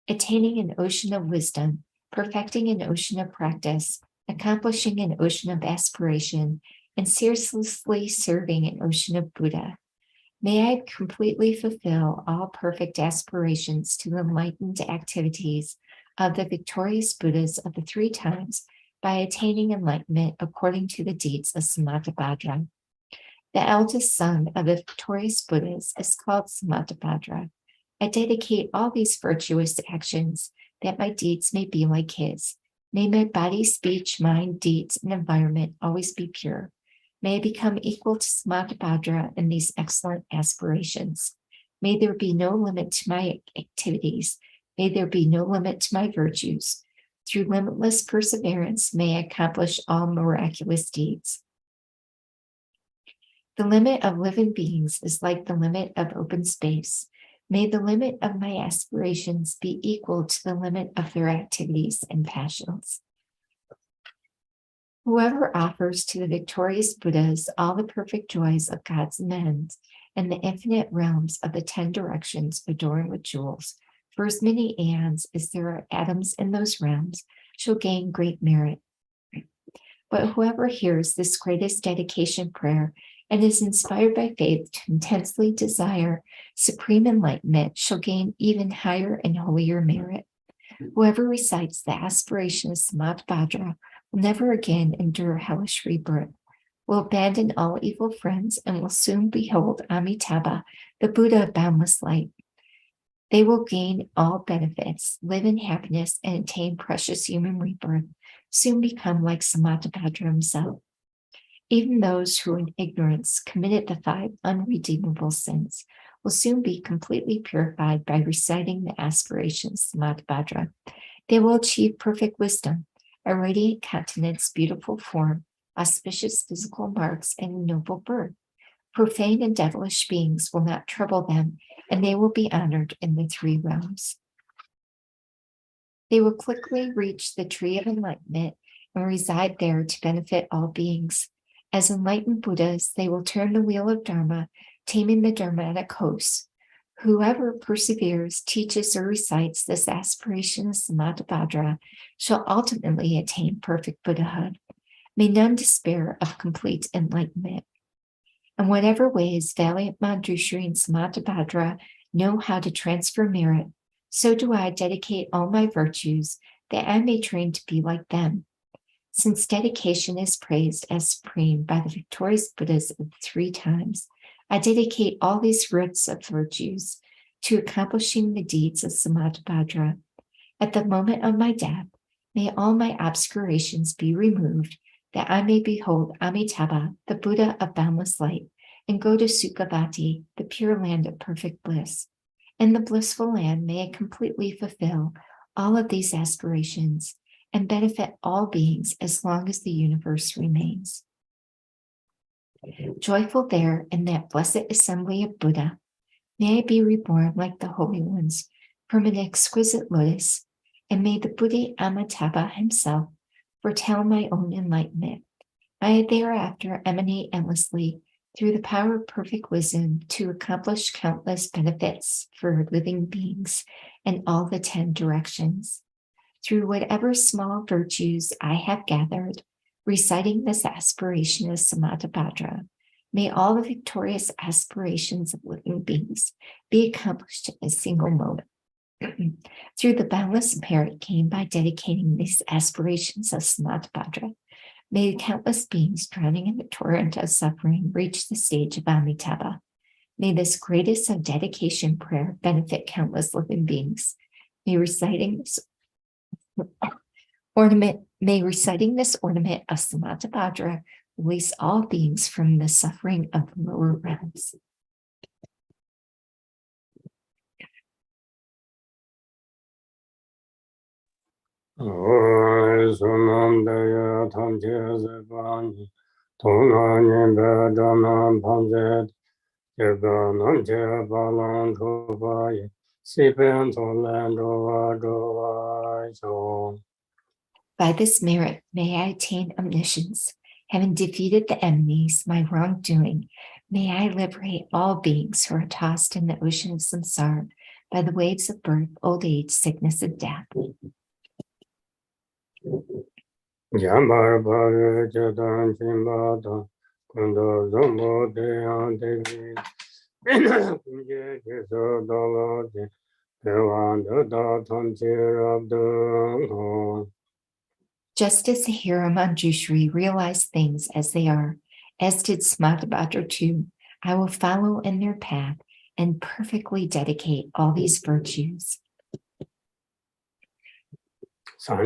attaining an ocean of wisdom, perfecting an ocean of practice, accomplishing an ocean of aspiration, and ceaselessly serving an ocean of Buddha. May I completely fulfill all perfect aspirations to enlightened activities of the victorious Buddhas of the 3 times by attaining enlightenment according to the deeds of Samadhibhadra. The eldest son of the victorious Buddhas is called Samadhibhadra. I dedicate all these virtuous actions that my deeds may be like his. May my body, speech, mind, deeds, and environment always be pure. May I become equal to Samadhibhadra in these excellent aspirations. May there be no limit to my activities. May there be no limit to my virtues. Through limitless perseverance, may I accomplish all miraculous deeds. The limit of living beings is like the limit of open space. May the limit of my aspirations be equal to the limit of their activities and passions. Whoever offers to the victorious Buddhas all the perfect joys of God's amends and the infinite realms of the 10 directions adorned with jewels, for as many aeons as there are atoms in those realms, shall gain great merit. But whoever hears this greatest dedication prayer and is inspired by faith to intensely desire supreme enlightenment shall gain even higher and holier merit. Whoever recites the aspiration of Samadbhadra will never again endure hellish rebirth, will abandon all evil friends, and will soon behold Amitabha, the Buddha of boundless light. They will gain all benefits, live in happiness, and attain precious human rebirth, soon become like Samadbhadra himself. Even those who in ignorance committed the 5 unredeemable sins will soon be completely purified by reciting the aspirations of Samadbhadra. They will achieve perfect wisdom, a radiant countenance, beautiful form, auspicious physical marks, and a noble birth. Profane and devilish beings will not trouble them, and they will be honored in the 3 realms. They will quickly reach the tree of enlightenment and reside there to benefit all beings. As enlightened Buddhas, they will turn the wheel of Dharma, taming the Dharmatic hosts. Whoever perseveres, teaches, or recites this aspiration of Samadbhadra shall ultimately attain perfect Buddhahood. May none despair of complete enlightenment. In whatever ways valiant Manjushri and Samadbhadra know how to transfer merit, so do I dedicate all my virtues that I may train to be like them. Since dedication is praised as supreme by the victorious Buddhas of the 3 times, I dedicate all these roots of virtues to accomplishing the deeds of Samadbhadra. At the moment of my death, may all my obscurations be removed, that I may behold Amitabha, the Buddha of boundless light, and go to Sukhavati, the pure land of perfect bliss. In the blissful land, may I completely fulfill all of these aspirations and benefit all beings as long as the universe remains. Joyful there in that blessed assembly of Buddha, may I be reborn like the holy ones from an exquisite lotus, and may the Buddha Amitabha himself foretell my own enlightenment. May I thereafter emanate endlessly through the power of perfect wisdom to accomplish countless benefits for living beings in all the 10 directions. Through whatever small virtues I have gathered, reciting this aspiration of Samadbhadra, may all the victorious aspirations of living beings be accomplished in a single moment. Through the boundless merit gained by dedicating these aspirations of Samadbhadra, may the countless beings drowning in the torrent of suffering reach the stage of Amitabha. May this greatest of dedication prayer benefit countless living beings. May reciting this ornament of Samadbhadra release all beings from the suffering of the lower realms. By this merit, may I attain omniscience. Having defeated the enemies, my wrongdoing, may I liberate all beings who are tossed in the ocean of samsara by the waves of birth, old age, sickness, and death. Just as the hero Manjushri realized things as they are, as did Samadbhadra too, I will follow in their path and perfectly dedicate all these virtues. By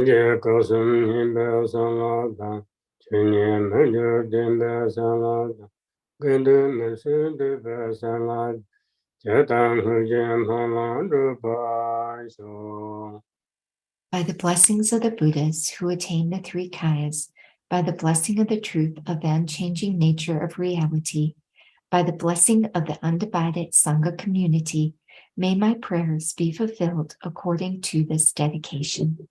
the blessings of the Buddhas who attain the 3 kayas, by the blessing of the truth of the unchanging nature of reality, by the blessing of the undivided Sangha community, may my prayers be fulfilled according to this dedication.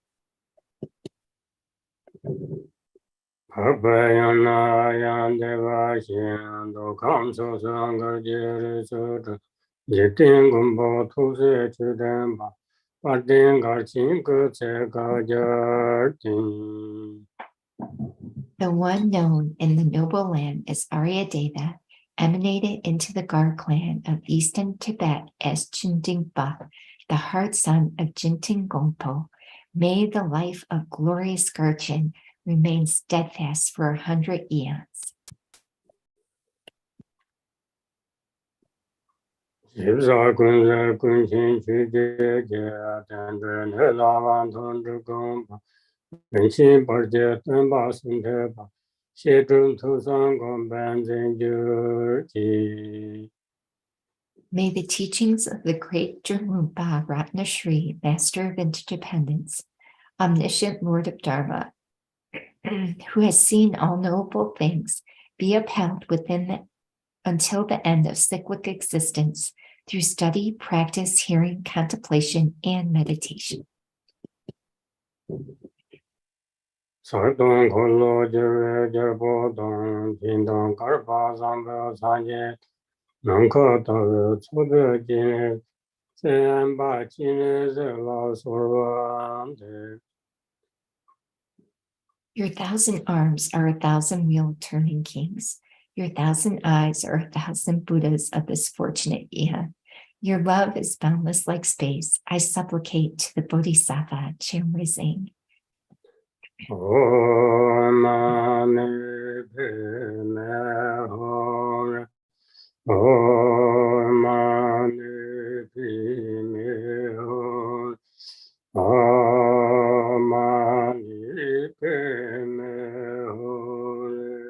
Kapayana Yandeva Shindo Kamso Sangha Jiri Sutra Jitin Gumbo Tuse Chudemba Patin Garchin Kutse Gajartin. The one known in the noble land as Aryadeva emanated into the Gar clan of eastern Tibet as Chindingpa, the heart son of Jintin Gongpo. May the life of glorious Garchin remain steadfast for 100 eons. Shivsa Kunza Kunshin Chuje Jatan Lavan Tundra Gompa Vinshin Parja Tumba Sundeba Shedrum Tusan Gomban Zenjurji. May the teachings of the great Drumpa Ratnashri, Master of Interdependence, omniscient Lord of Dharma, who has seen all knowable things, be upheld until the end of cyclic existence through study, practice, hearing, contemplation, and meditation. Sarton Kolo Jere Jerbodon Jindon Karpa Zambel Sanje Nanka Tawe Tsude Jine Senba Jine Zela Sorvante. Your 1,000 arms are 1,000 wheel turning kings. Your 1,000 eyes are 1,000 Buddhas of this fortunate Iha. Your love is boundless like space. I supplicate to the Bodhisattva Chenrezig. Om Mani Padme Hum. Om Mani Padme Hum. Om Mani Padme Hum.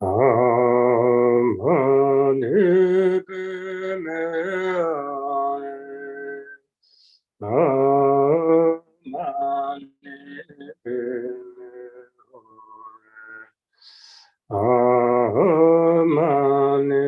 Om Mani Padme Hum. Om Mani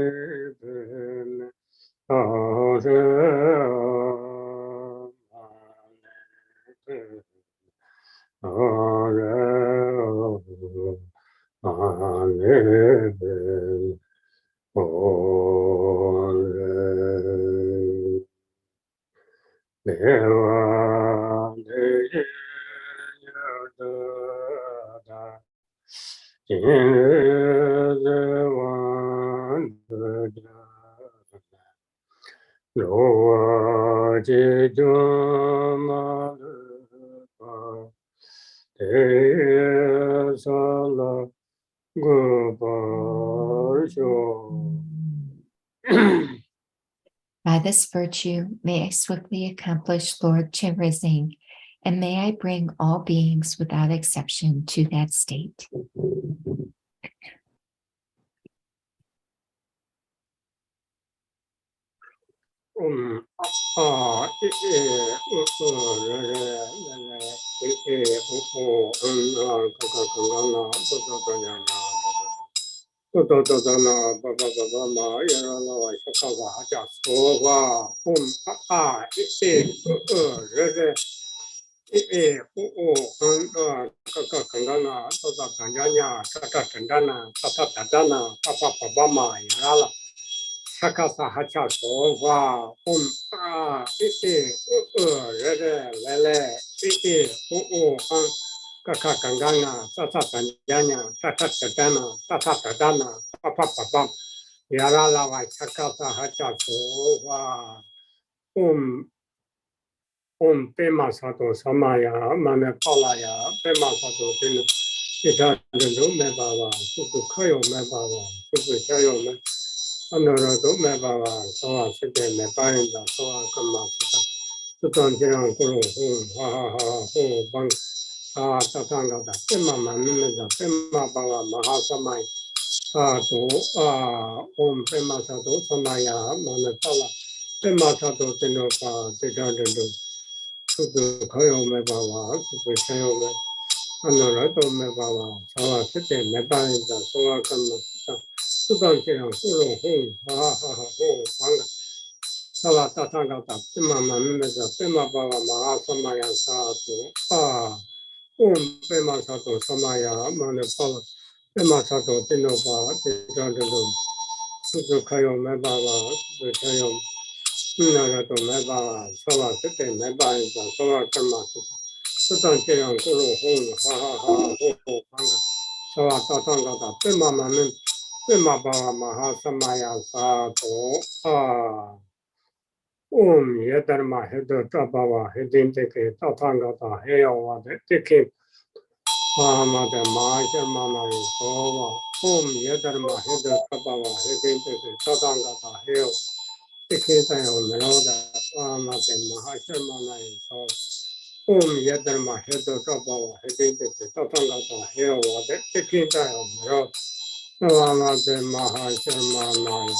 By this virtue, may I swiftly accomplish Lord Chenrezig, and may I bring all beings without exception to that state. Sakasa hacha sofa lele kaka kangana tata tanjanya tata tatana papa yara lava sakasa hacha sofa pema sato samaya mane palaya pema sato tinu ita dendo me baba suku kayo me baba suku kayo me Anora do me baba so sete me painda so kama sita tuton jirang kuru ho bang tatanga da pema manune da pema baba mahasamai do pema sato samaya mane pala pema sato teno pa teta dendo suku kayo me baba suku kayo me Anora do me baba so sete me painda so kama sita 수단계랑 꾸롱 홍 방가 사와 따탕가다 뜸마 만면서 뜸마 바가 마하선마양 사도 贝玛萨多萨玛雅玛的巴瓦，贝玛萨多丁诺巴，这样这种，就是开用没办法，就是开用，那个都没办法，说话这点没办法，说话干嘛？这当这样过路红，哈哈哈，红看看，说话到当到到，贝玛玛们，贝玛巴瓦玛哈萨玛雅萨多啊。也得嘛，还得这把哇，还得这个到汤个到还要哇的这个嘛的嘛些嘛那有说哇，也得嘛，还得这把哇，还得这个到汤个到还要这个在有没有的嘛的嘛些嘛那有说，也得嘛，还得这把哇，还得这个到汤个到还要哇的这个在有没有？嘛的嘛些嘛那有。